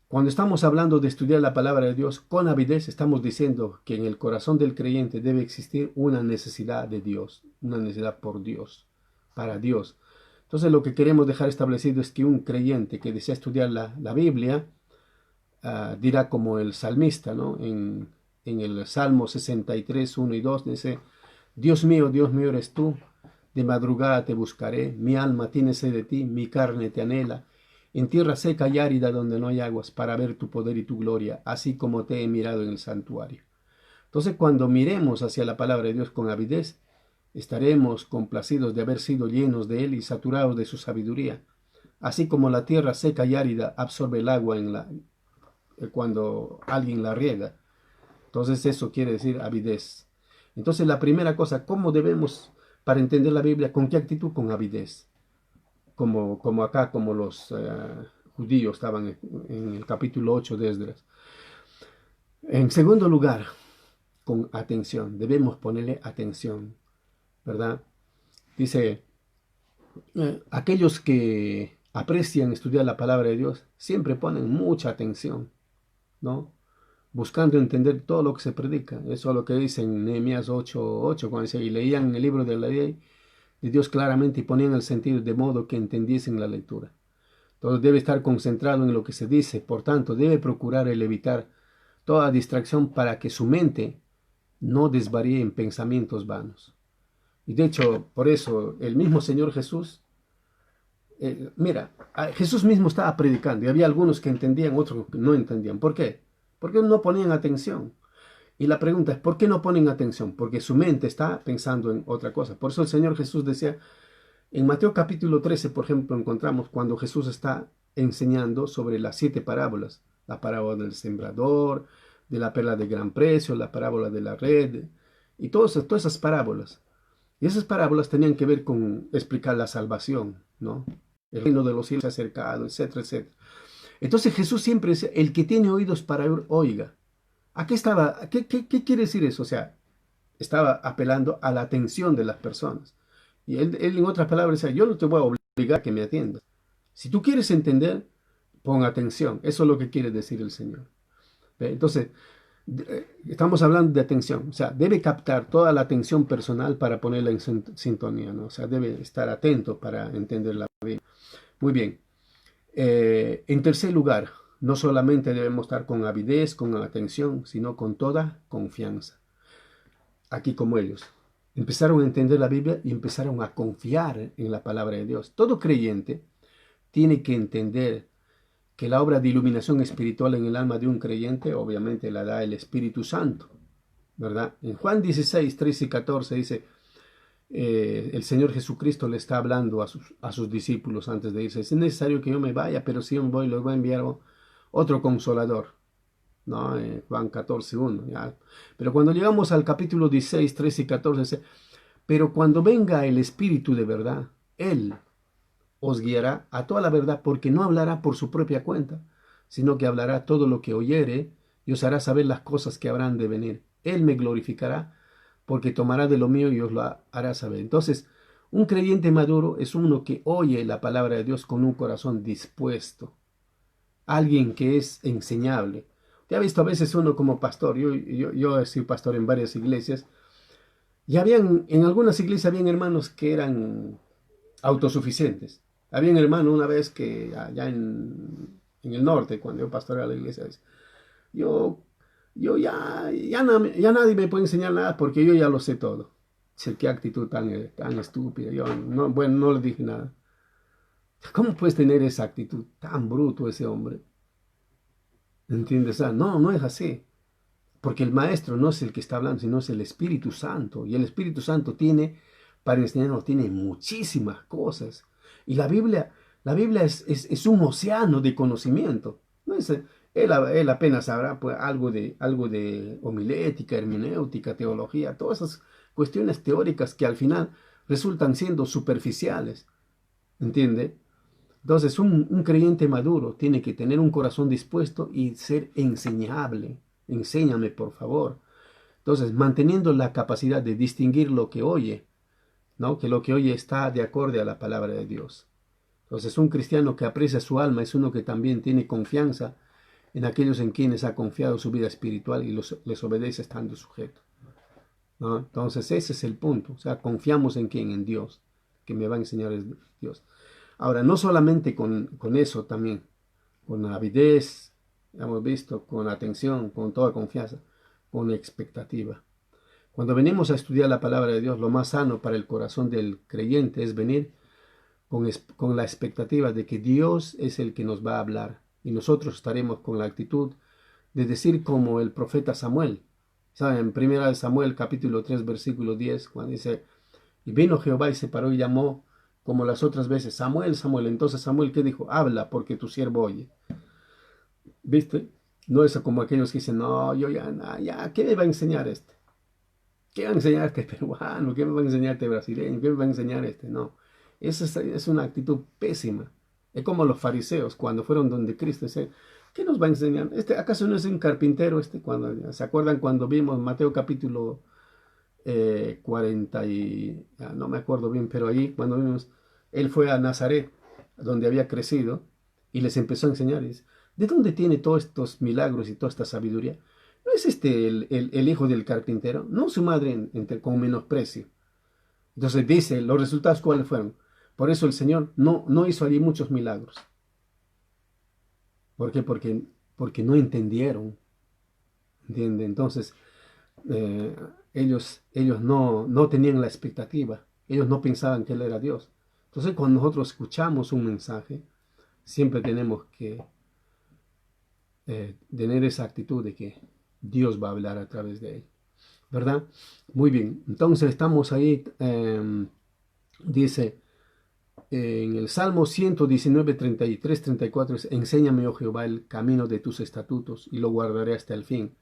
cuando estamos hablando de estudiar la palabra de Dios con avidez, estamos diciendo que en el corazón del creyente debe existir una necesidad de Dios, una necesidad por Dios, para Dios. Entonces, lo que queremos dejar establecido es que un creyente que desea estudiar la Biblia, dirá como el salmista, ¿no? En el Salmo 63, 1 y 2, dice, Dios mío eres tú, de madrugada te buscaré, mi alma tiene sed de ti, mi carne te anhela, en tierra seca y árida donde no hay aguas, para ver tu poder y tu gloria, así como te he mirado en el santuario. Entonces, cuando miremos hacia la palabra de Dios con avidez, estaremos complacidos de haber sido llenos de Él y saturados de su sabiduría, así como la tierra seca y árida absorbe el agua cuando alguien la riega. Entonces eso quiere decir avidez. Entonces la primera cosa, ¿cómo debemos para entender la Biblia? ¿Con qué actitud? Con avidez. Como acá, como los judíos estaban en el capítulo 8 de Esdras. En segundo lugar, con atención. Debemos ponerle atención, ¿verdad? Dice, aquellos que aprecian estudiar la palabra de Dios siempre ponen mucha atención, ¿no? Buscando entender todo lo que se predica. Eso es lo que dice en Nehemías 8:8, cuando dice, y leían el libro de la ley de Dios claramente y ponían el sentido de modo que entendiesen la lectura. Entonces debe estar concentrado en lo que se dice, por tanto debe procurar el evitar toda distracción para que su mente no desvaríe en pensamientos vanos. Y de hecho, por eso el mismo Señor Jesús, mira, Jesús mismo estaba predicando y había algunos que entendían, otros que no entendían. ¿Por qué? Porque no ponían atención. Y la pregunta es, ¿por qué no ponen atención? Porque su mente está pensando en otra cosa. Por eso el Señor Jesús decía, en Mateo capítulo 13, por ejemplo, encontramos cuando Jesús está enseñando sobre las 7 parábolas. La parábola del sembrador, de la perla de gran precio, la parábola de la red, y todas esas parábolas. Y esas parábolas tenían que ver con explicar la salvación, ¿no? El reino de los cielos se ha acercado, etcétera, etcétera. Entonces Jesús siempre dice, el que tiene oídos para oír, oiga. ¿Qué quiere decir eso? O sea, estaba apelando a la atención de las personas. Y él en otras palabras decía, yo no te voy a obligar a que me atiendas. Si tú quieres entender, pon atención. Eso es lo que quiere decir el Señor. ¿Ve? Entonces, estamos hablando de atención. O sea, debe captar toda la atención personal para ponerla en sintonía, ¿no? O sea, debe estar atento para entender la vida. Muy bien. En tercer lugar, no solamente debemos estar con avidez, con atención, sino con toda confianza. Aquí como ellos. Empezaron a entender la Biblia y empezaron a confiar en la palabra de Dios. Todo creyente tiene que entender que la obra de iluminación espiritual en el alma de un creyente, obviamente la da el Espíritu Santo, ¿verdad? En Juan 16, 13 y 14 dice, el Señor Jesucristo le está hablando a sus discípulos antes de irse. Es necesario que yo me vaya, pero si yo me voy, les voy a enviar otro consolador. ¿No? Juan 14, 1. ¿Ya? Pero cuando llegamos al capítulo 16, 13 y 14, dice, pero cuando venga el Espíritu de verdad, Él os guiará a toda la verdad, porque no hablará por su propia cuenta, sino que hablará todo lo que oyere y os hará saber las cosas que habrán de venir. Él me glorificará, porque tomará de lo mío y os lo hará saber. Entonces, un creyente maduro es uno que oye la palabra de Dios con un corazón dispuesto. Alguien que es enseñable. Te ha visto a veces uno como pastor. Yo he sido pastor en varias iglesias. Y en algunas iglesias habían hermanos que eran autosuficientes. Había un hermano una vez que allá en el norte, cuando yo pastoreaba la iglesia, yo ya nadie me puede enseñar nada porque yo ya lo sé todo. Dice, qué actitud tan estúpida. Yo no le dije nada. ¿Cómo puedes tener esa actitud? Tan bruto ese hombre. ¿Entiendes? No, no es así. Porque el maestro no es el que está hablando, sino es el Espíritu Santo. Y el Espíritu Santo tiene, para enseñarnos, tiene muchísimas cosas. Y la Biblia es un océano de conocimiento. No es, él apenas sabrá pues, algo de homilética, hermenéutica, teología, todas esas cuestiones teóricas que al final resultan siendo superficiales. ¿Entiende? Entonces, un creyente maduro tiene que tener un corazón dispuesto y ser enseñable. Enséñame, por favor. Entonces, manteniendo la capacidad de distinguir lo que oye, ¿no? Que lo que oye está de acorde a la palabra de Dios. Entonces, un cristiano que aprecia su alma es uno que también tiene confianza en aquellos en quienes ha confiado su vida espiritual y les obedece estando sujeto, ¿no? Entonces, ese es el punto. O sea, confiamos en quién, en Dios, que me va a enseñar es Dios. Ahora, no solamente con eso también, con avidez, hemos visto, con atención, con toda confianza, con expectativa. Cuando venimos a estudiar la palabra de Dios, lo más sano para el corazón del creyente es venir con la expectativa de que Dios es el que nos va a hablar y nosotros estaremos con la actitud de decir como el profeta Samuel. ¿Saben? En 1 Samuel capítulo 3 versículo 10, cuando dice, y vino Jehová y se paró y llamó como las otras veces, Samuel, Samuel. Entonces Samuel, ¿qué dijo? Habla porque tu siervo oye. ¿Viste? No es como aquellos que dicen, no, yo ya, ¿qué me va a enseñar este? ¿Qué va a enseñar este peruano? ¿Qué me va a enseñar este brasileño? ¿Qué me va a enseñar este? No, esa es una actitud pésima. Es como los fariseos cuando fueron donde Cristo. Dice, ¿qué nos va a enseñar? ¿Acaso no es un carpintero este? ¿Se acuerdan cuando vimos Mateo capítulo 40 y... no me acuerdo bien, pero ahí cuando vimos, él fue a Nazaret, donde había crecido, y les empezó a enseñar. Y dice, ¿de dónde tiene todos estos milagros y toda esta sabiduría? ¿No es este el hijo del carpintero? No su madre con menosprecio. Entonces dice, los resultados cuáles fueron. Por eso el Señor no hizo allí muchos milagros. ¿Por qué? Porque no entendieron. ¿Entiende? Entonces, ellos no tenían la expectativa. Ellos no pensaban que Él era Dios. Entonces, cuando nosotros escuchamos un mensaje, siempre tenemos que tener esa actitud de que Dios va a hablar a través de él, ¿verdad? Muy bien, entonces estamos ahí, dice en el Salmo 119, 33, 34, enséñame, oh Jehová, el camino de tus estatutos y lo guardaré hasta el fin.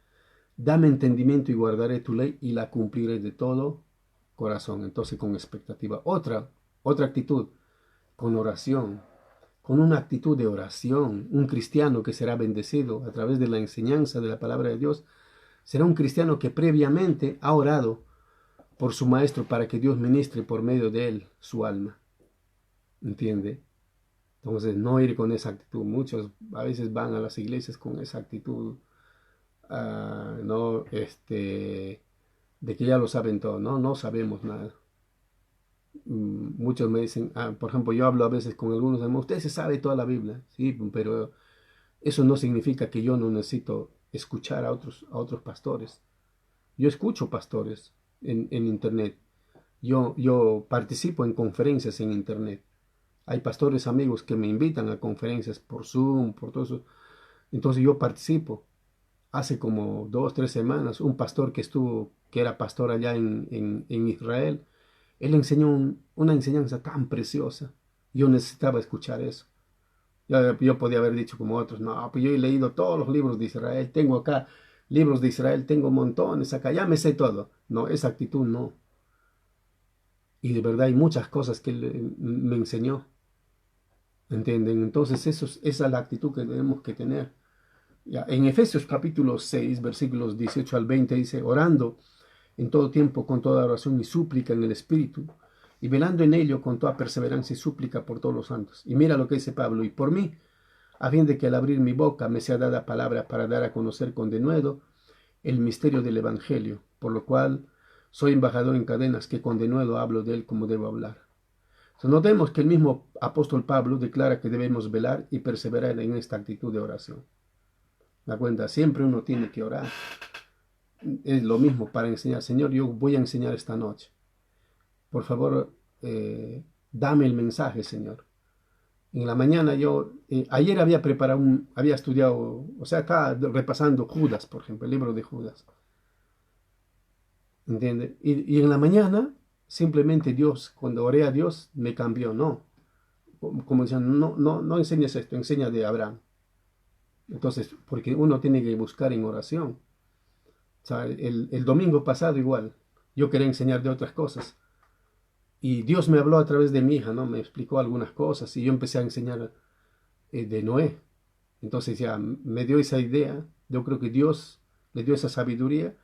Dame entendimiento y guardaré tu ley y la cumpliré de todo corazón. Entonces con expectativa. Otra actitud, con oración, con una actitud de oración. Un cristiano que será bendecido a través de la enseñanza de la palabra de Dios será un cristiano que previamente ha orado por su maestro para que Dios ministre por medio de él su alma. ¿Entiende? Entonces no ir con esa actitud. Muchos a veces van a las iglesias con esa actitud, no, de que ya lo saben todo. No, no sabemos nada. Muchos me dicen, por ejemplo, yo hablo a veces con algunos hermanos, usted se sabe toda la Biblia, sí, pero eso no significa que yo no necesito escuchar a otros pastores. Yo escucho pastores en internet. Yo participo en conferencias en internet. Hay pastores amigos que me invitan a conferencias por Zoom, por todo eso. Entonces yo participo. Hace como 2, 3 semanas, un pastor que era pastor allá en Israel, él enseñó una enseñanza tan preciosa. Yo necesitaba escuchar eso. Yo podía haber dicho como otros, no, pues yo he leído todos los libros de Israel, tengo acá libros de Israel, tengo montones acá, ya me sé todo. No, esa actitud no. Y de verdad hay muchas cosas que él me enseñó. ¿Entienden? Entonces esa es la actitud que tenemos que tener. Ya, en Efesios capítulo 6, versículos 18 al 20 dice, orando en todo tiempo con toda oración y súplica en el Espíritu, y velando en ello con toda perseverancia y súplica por todos los santos. Y mira lo que dice Pablo, y por mí, a fin de que al abrir mi boca me sea dada palabra para dar a conocer con denuedo el misterio del Evangelio, por lo cual soy embajador en cadenas, que con denuedo hablo de él como debo hablar. Entonces, notemos que el mismo apóstol Pablo declara que debemos velar y perseverar en esta actitud de oración. ¿Da cuenta? Siempre uno tiene que orar. Es lo mismo para enseñar. Señor, yo voy a enseñar esta noche. Por favor, dame el mensaje, Señor. En la mañana yo, ayer había preparado, había estudiado, o sea, estaba repasando Judas, por ejemplo, el libro de Judas, ¿entiendes? Y en la mañana, simplemente Dios, cuando oré a Dios, me cambió, no, como decían, no, no, no enseñes esto, enseña de Abraham. Entonces, porque uno tiene que buscar en oración. O sea, el domingo pasado igual, yo quería enseñar de otras cosas. Y Dios me habló a través de mi hija, ¿no? Me explicó algunas cosas y yo empecé a enseñar de Noé. Entonces ya me dio esa idea. Yo creo que Dios le dio esa sabiduría.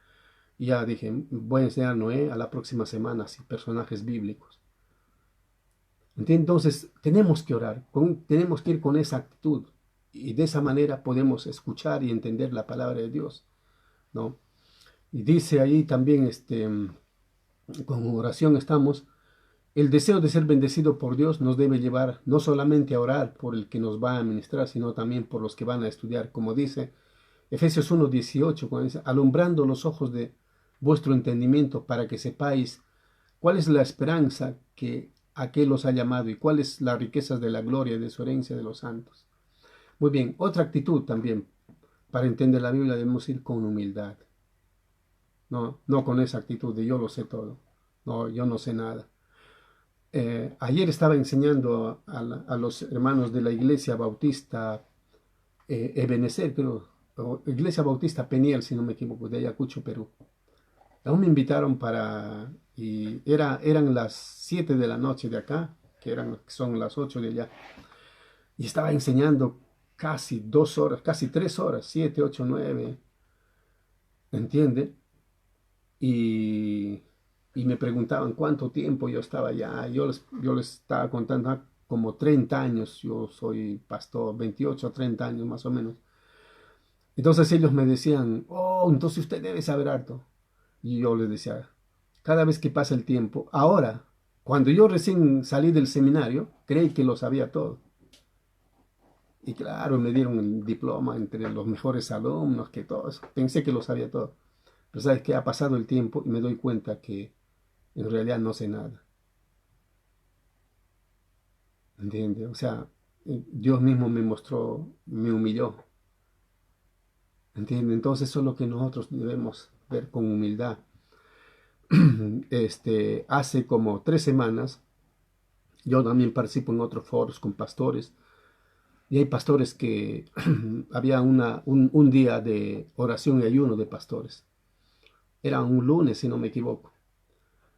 Y ya dije, voy a enseñar a Noé a la próxima semana, así, personajes bíblicos. Entonces, tenemos que orar, tenemos que ir con esa actitud. Y de esa manera podemos escuchar y entender la palabra de Dios, ¿no? Y dice ahí también, con oración estamos, el deseo de ser bendecido por Dios nos debe llevar no solamente a orar por el que nos va a ministrar, sino también por los que van a estudiar, como dice Efesios 1:18, cuando dice, alumbrando los ojos de vuestro entendimiento para que sepáis cuál es la esperanza que a que los ha llamado y cuáles las riquezas de la gloria de su herencia de los santos. Muy bien, otra actitud también para entender la Biblia debemos ir con humildad. No, no con esa actitud de yo lo sé todo. No, yo no sé nada. Ayer estaba enseñando a los hermanos de la iglesia bautista Ebenezer, creo, o iglesia bautista Peniel, si no me equivoco, de Ayacucho, Perú. Aún me invitaron y eran las 7 de la noche de acá, que son las 8 de allá, y estaba enseñando casi 2 horas, casi 3 horas, 7, 8, 9, ¿entiende? Y, y me preguntaban cuánto tiempo yo estaba allá. Yo les estaba contando, como 30 años, yo soy pastor, 28 o 30 años más o menos. Entonces ellos me decían, oh, entonces usted debe saber harto. Y yo les decía, cada vez que pasa el tiempo, ahora, cuando yo recién salí del seminario, creí que lo sabía todo. Y claro, me dieron el diploma entre los mejores alumnos, que todo eso. Pensé que lo sabía todo. Pero sabes que ha pasado el tiempo y me doy cuenta que en realidad no sé nada. ¿Entiendes? O sea, Dios mismo me mostró, me humilló. ¿Entiendes? Entonces eso es lo que nosotros debemos ver con humildad. Hace como 3 semanas, yo también participo en otros foros con pastores. Y hay pastores que había un día de oración y ayuno de pastores. Era un lunes, si no me equivoco.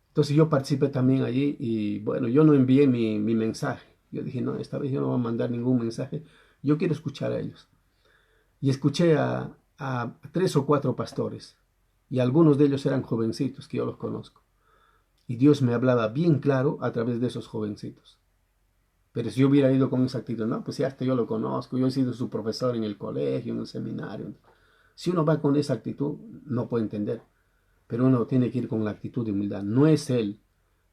Entonces yo participé también allí y bueno, yo no envié mi mensaje. Yo dije, no, esta vez yo no voy a mandar ningún mensaje. Yo quiero escuchar a ellos. Y escuché a 3 o 4 pastores. Y algunos de ellos eran jovencitos, que yo los conozco. Y Dios me hablaba bien claro a través de esos jovencitos. Pero si yo hubiera ido con esa actitud, no, pues ya hasta yo lo conozco, yo he sido su profesor en el colegio, en el seminario. Si uno va con esa actitud, no puede entender. Pero uno tiene que ir con la actitud de humildad. No es él.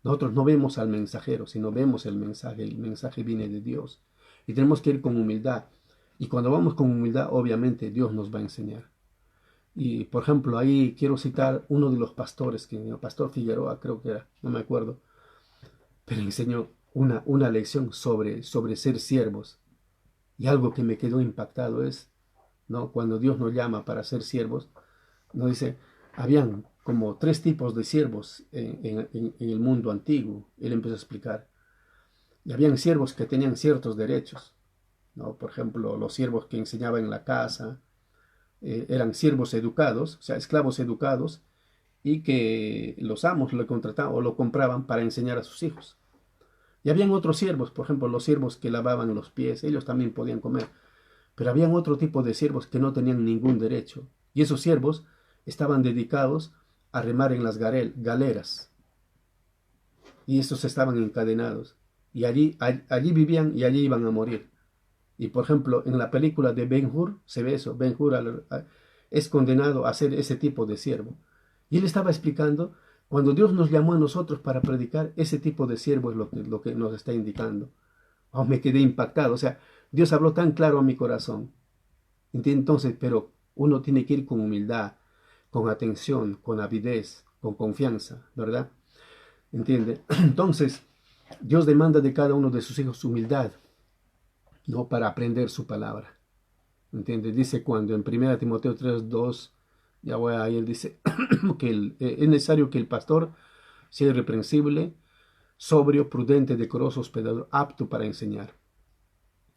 Nosotros no vemos al mensajero, sino vemos el mensaje. El mensaje viene de Dios. Y tenemos que ir con humildad. Y cuando vamos con humildad, obviamente Dios nos va a enseñar. Y por ejemplo, ahí quiero citar uno de los pastores, el pastor Figueroa creo que era, no me acuerdo, pero enseñó una lección sobre ser siervos. Y algo que me quedó impactado es, ¿no? Cuando Dios nos llama para ser siervos, nos dice, habían como 3 tipos de siervos en el mundo antiguo. Él empezó a explicar. Y habían siervos que tenían ciertos derechos, ¿no? Por ejemplo, los siervos que enseñaban en la casa, eran siervos educados, o sea, esclavos educados, y que los amos lo contrataban o lo compraban para enseñar a sus hijos. Y habían otros siervos, por ejemplo, los siervos que lavaban los pies, ellos también podían comer. Pero habían otro tipo de siervos que no tenían ningún derecho. Y esos siervos estaban dedicados a remar en las galeras. Y estos estaban encadenados. Y allí vivían y allí iban a morir. Y por ejemplo, en la película de Ben-Hur se ve eso. Ben-Hur es condenado a ser ese tipo de siervo. Y él estaba explicando, cuando Dios nos llamó a nosotros para predicar, ese tipo de siervo es lo que nos está indicando. Oh, me quedé impactado. O sea, Dios habló tan claro a mi corazón. Entonces, pero uno tiene que ir con humildad, con atención, con avidez, con confianza, ¿verdad? ¿Entiende? Entonces, Dios demanda de cada uno de sus hijos humildad. no para aprender su palabra. ¿Entiendes? Dice cuando en 1 Timoteo 3:2, ya voy a ir, dice que es necesario que el pastor sea irreprensible, sobrio, prudente, decoroso, hospedador, apto para enseñar.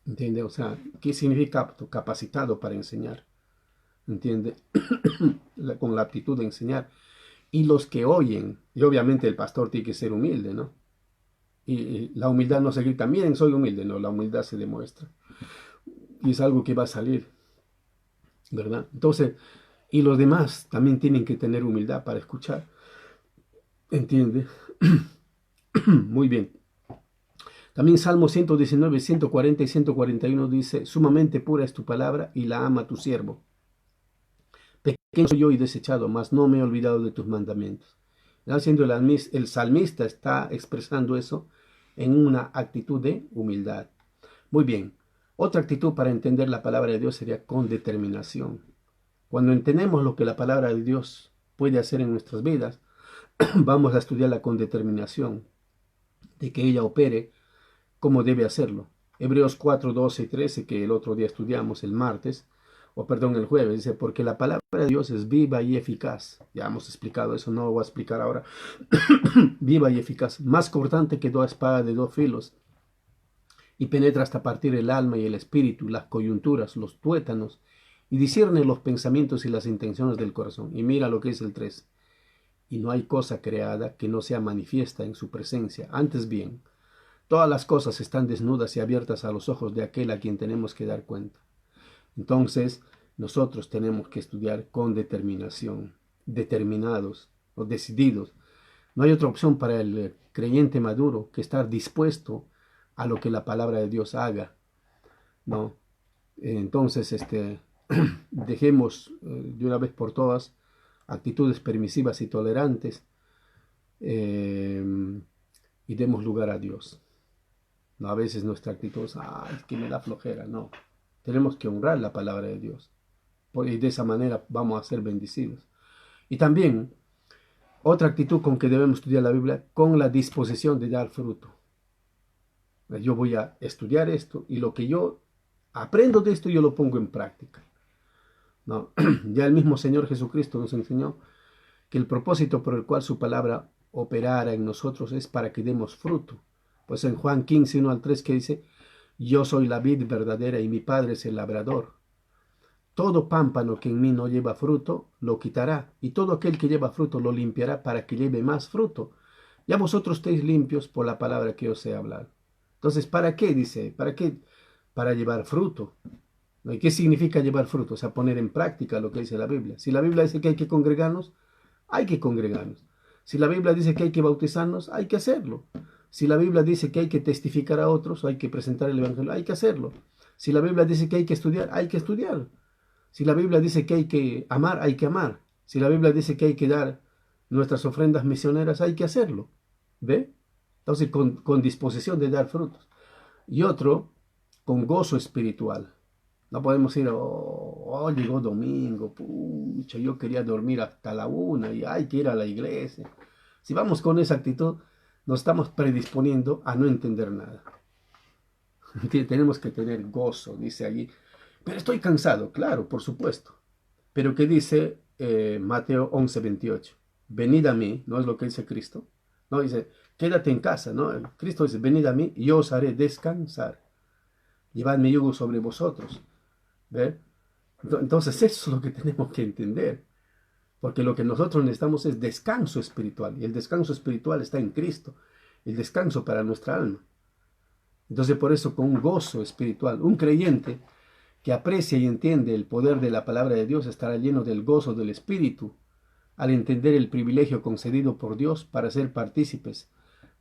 ¿Entiende? O sea, ¿qué significa apto? Capacitado para enseñar. ¿Entiende? Con la aptitud de enseñar. Y los que oyen, y obviamente el pastor tiene que ser humilde, ¿no? Y la humildad no se grita, miren, soy humilde, no, la humildad se demuestra. Y es algo que va a salir, ¿verdad? Entonces, y los demás también tienen que tener humildad para escuchar. ¿Entiende? Muy bien. También Salmo 119, 140 y 141 dice, sumamente pura es tu palabra y la ama tu siervo. Pequeño soy yo y desechado, mas no me he olvidado de tus mandamientos. Haciendo el salmista está expresando eso en una actitud de humildad. Muy bien. Otra actitud para entender la palabra de Dios sería con determinación. Cuando entendemos lo que la palabra de Dios puede hacer en nuestras vidas, vamos a estudiarla con determinación, de que ella opere como debe hacerlo. Hebreos 4, 12 y 13, que el otro día estudiamos el martes, el jueves, dice, porque la palabra de Dios es viva y eficaz. Ya hemos explicado eso, no lo voy a explicar ahora. Viva y eficaz, más cortante que toda espada de dos filos, y penetra hasta partir el alma y el espíritu, las coyunturas, los tuétanos, y discierne los pensamientos y las intenciones del corazón. Y mira lo que es el 3. Y no hay cosa creada que no sea manifiesta en su presencia. Antes bien, todas las cosas están desnudas y abiertas a los ojos de aquel a quien tenemos que dar cuenta. Entonces, nosotros tenemos que estudiar con determinación, determinados o decididos. No hay otra opción para el creyente maduro que estar dispuesto a lo que la palabra de Dios haga, ¿no? Entonces, dejemos de una vez por todas actitudes permisivas y tolerantes y demos lugar a Dios. No, a veces nuestra actitud es, es que me da flojera, no. Tenemos que honrar la palabra de Dios. Y de esa manera vamos a ser bendecidos. Y también, otra actitud con que debemos estudiar la Biblia, con la disposición de dar fruto. Yo voy a estudiar esto y lo que yo aprendo de esto yo lo pongo en práctica. ¿No? Ya el mismo Señor Jesucristo nos enseñó que el propósito por el cual su palabra operara en nosotros es para que demos fruto. Pues en Juan 15, 1 al 3 que dice, yo soy la vid verdadera y mi Padre es el labrador. Todo pámpano que en mí no lleva fruto, lo quitará, y todo aquel que lleva fruto lo limpiará para que lleve más fruto. Ya vosotros estéis limpios por la palabra que os he hablado. Entonces, ¿para qué? Dice, ¿para qué? Para llevar fruto. ¿Y qué significa llevar fruto? O sea, poner en práctica lo que dice la Biblia. Si la Biblia dice que hay que congregarnos, hay que congregarnos. Si la Biblia dice que hay que bautizarnos, hay que hacerlo. Si la Biblia dice que hay que testificar a otros, hay que presentar el Evangelio, hay que hacerlo. Si la Biblia dice que hay que estudiar, hay que estudiar. Si la Biblia dice que hay que amar, hay que amar. Si la Biblia dice que hay que dar nuestras ofrendas misioneras, hay que hacerlo. ¿Ve? Entonces, con disposición de dar frutos. Y otro, con gozo espiritual. No podemos ir, llegó domingo, pucha, yo quería dormir hasta la 1 y hay que ir a la iglesia. Si vamos con esa actitud, nos estamos predisponiendo a no entender nada. Tenemos que tener gozo, dice allí. Pero estoy cansado, claro, por supuesto. Pero ¿qué dice Mateo 11, 28? Venid a mí, ¿no es lo que dice Cristo? No, dice, quédate en casa, ¿no? Cristo dice, venid a mí y yo os haré descansar. Llevad mi yugo sobre vosotros. ¿Ve? Entonces eso es lo que tenemos que entender. Porque lo que nosotros necesitamos es descanso espiritual. Y el descanso espiritual está en Cristo. El descanso para nuestra alma. Entonces por eso con un gozo espiritual, un creyente que aprecia y entiende el poder de la palabra de Dios estará lleno del gozo del Espíritu al entender el privilegio concedido por Dios para ser partícipes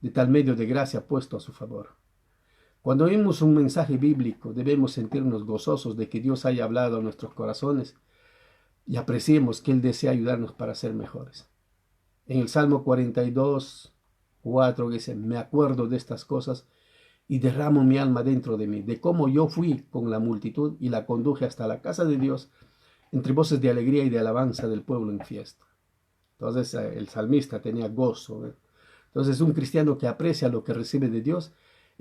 de tal medio de gracia puesto a su favor. Cuando oímos un mensaje bíblico debemos sentirnos gozosos de que Dios haya hablado a nuestros corazones y apreciemos que Él desea ayudarnos para ser mejores. En el Salmo 42, 4 dice, me acuerdo de estas cosas y derramo mi alma dentro de mí, de cómo yo fui con la multitud y la conduje hasta la casa de Dios, entre voces de alegría y de alabanza del pueblo en fiesta. Entonces el salmista tenía gozo. Entonces un cristiano que aprecia lo que recibe de Dios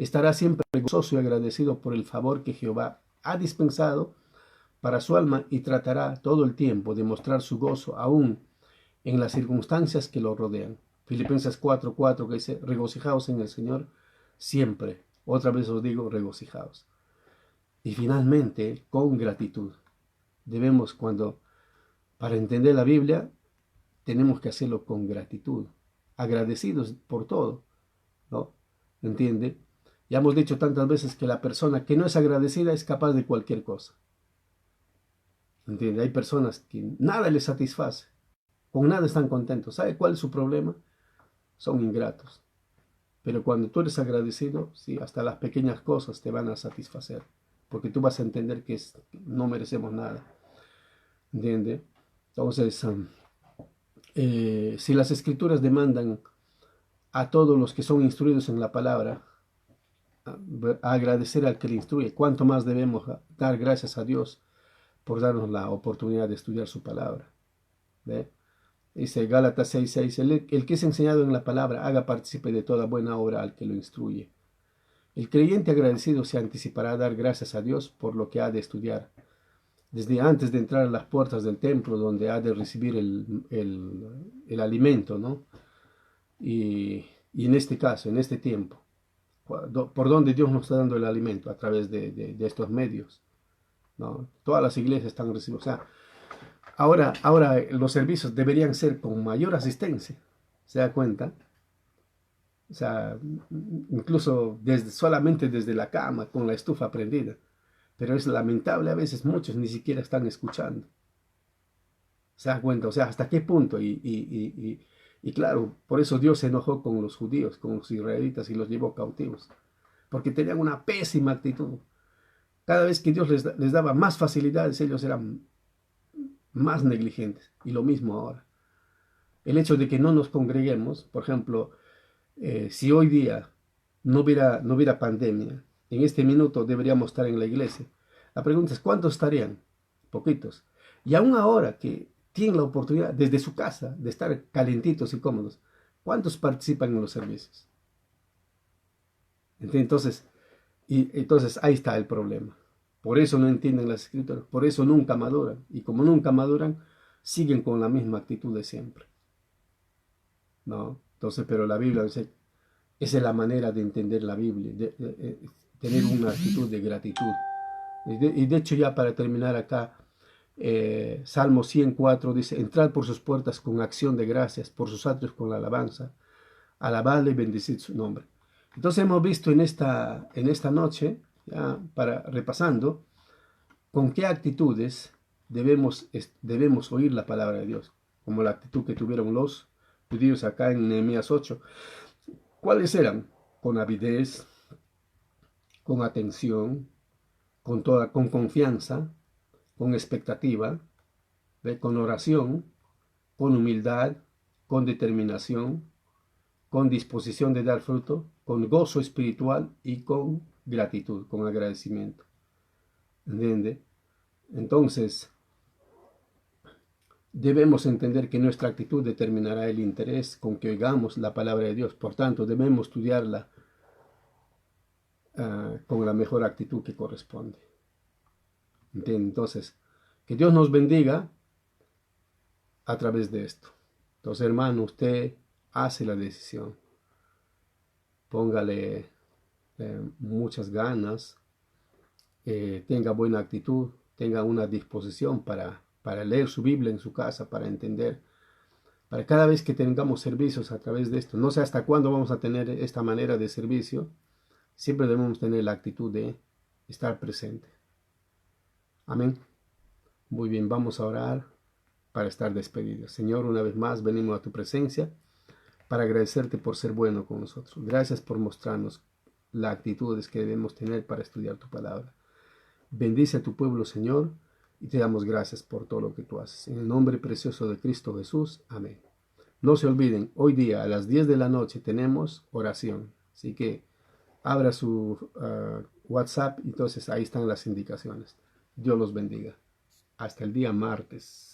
estará siempre gozoso y agradecido por el favor que Jehová ha dispensado para su alma y tratará todo el tiempo de mostrar su gozo aún en las circunstancias que lo rodean. Filipenses 4:4 que dice, regocijaos en el Señor siempre. Otra vez os digo, regocijaos. Y finalmente, con gratitud. Debemos, para entender la Biblia, tenemos que hacerlo con gratitud, agradecidos por todo, ¿no? ¿Entiende? Ya hemos dicho tantas veces que la persona que no es agradecida es capaz de cualquier cosa. ¿Entiende? Hay personas que nada les satisface, con nada están contentos. ¿Sabe cuál es su problema? Son ingratos. Pero cuando tú eres agradecido, sí, hasta las pequeñas cosas te van a satisfacer, porque tú vas a entender que no merecemos nada. ¿Entiende? Entonces, si las escrituras demandan a todos los que son instruidos en la palabra a agradecer al que le instruye, ¿cuánto más debemos dar gracias a Dios por darnos la oportunidad de estudiar su palabra? ¿Ve? Dice Gálatas 6:6, el que es enseñado en la palabra haga partícipe de toda buena obra al que lo instruye. El creyente agradecido se anticipará a dar gracias a Dios por lo que ha de estudiar, desde antes de entrar a las puertas del templo donde ha de recibir el alimento, ¿no? Y en este caso, en este tiempo, ¿por dónde Dios nos está dando el alimento? A través de estos medios, ¿no? Todas las iglesias están recibiendo, o sea, ahora los servicios deberían ser con mayor asistencia, ¿se da cuenta? O sea, incluso solamente desde la cama, con la estufa prendida. Pero es lamentable, a veces muchos ni siquiera están escuchando. ¿Se da cuenta? O sea, ¿hasta qué punto? Y claro, por eso Dios se enojó con los judíos, con los israelitas y los llevó cautivos. Porque tenían una pésima actitud. Cada vez que Dios les daba más facilidades, ellos eran más negligentes. Y lo mismo ahora. El hecho de que no nos congreguemos, por ejemplo, si hoy día no hubiera pandemia, en este minuto deberíamos estar en la iglesia. La pregunta es, ¿cuántos estarían? Poquitos. Y aún ahora que tienen la oportunidad desde su casa de estar calentitos y cómodos, ¿cuántos participan en los servicios? Entonces ahí está el problema. Por eso no entienden las escrituras, por eso nunca maduran. Y como nunca maduran, siguen con la misma actitud de siempre. ¿No? Entonces, pero la Biblia dice, esa es la manera de entender la Biblia, tener una actitud de gratitud. Y de hecho, ya para terminar acá, Salmo 104 dice, entrad por sus puertas con acción de gracias, por sus atrios con la alabanza, alabadle y bendecid su nombre. Entonces hemos visto en esta noche, ya repasando, con qué actitudes debemos oír la palabra de Dios, como la actitud que tuvieron los judíos acá en Nehemías 8. ¿Cuáles eran? Con avidez, con atención, con confianza, con expectativa, con oración, con humildad, con determinación, con disposición de dar fruto, con gozo espiritual y con gratitud, con agradecimiento. ¿Entiende? Entonces, debemos entender que nuestra actitud determinará el interés con que oigamos la palabra de Dios. Por tanto, debemos estudiarla con la mejor actitud que corresponde. ¿Entiende? Entonces, que Dios nos bendiga a través de esto. Entonces, hermano, usted hace la decisión. Póngale muchas ganas, tenga buena actitud, tenga una disposición para leer su Biblia en su casa, para entender, para cada vez que tengamos servicios a través de esto. No sé hasta cuándo vamos a tener esta manera de servicio. Siempre debemos tener la actitud de estar presente. Amén. Muy bien, vamos a orar para estar despedidos. Señor, una vez más venimos a tu presencia para agradecerte por ser bueno con nosotros. Gracias por mostrarnos las actitudes que debemos tener para estudiar tu palabra. Bendice a tu pueblo, Señor, y te damos gracias por todo lo que tú haces. En el nombre precioso de Cristo Jesús. Amén. No se olviden, hoy día a las 10 de la noche tenemos oración. Así que abra su WhatsApp, entonces ahí están las indicaciones. Dios los bendiga. Hasta el día martes.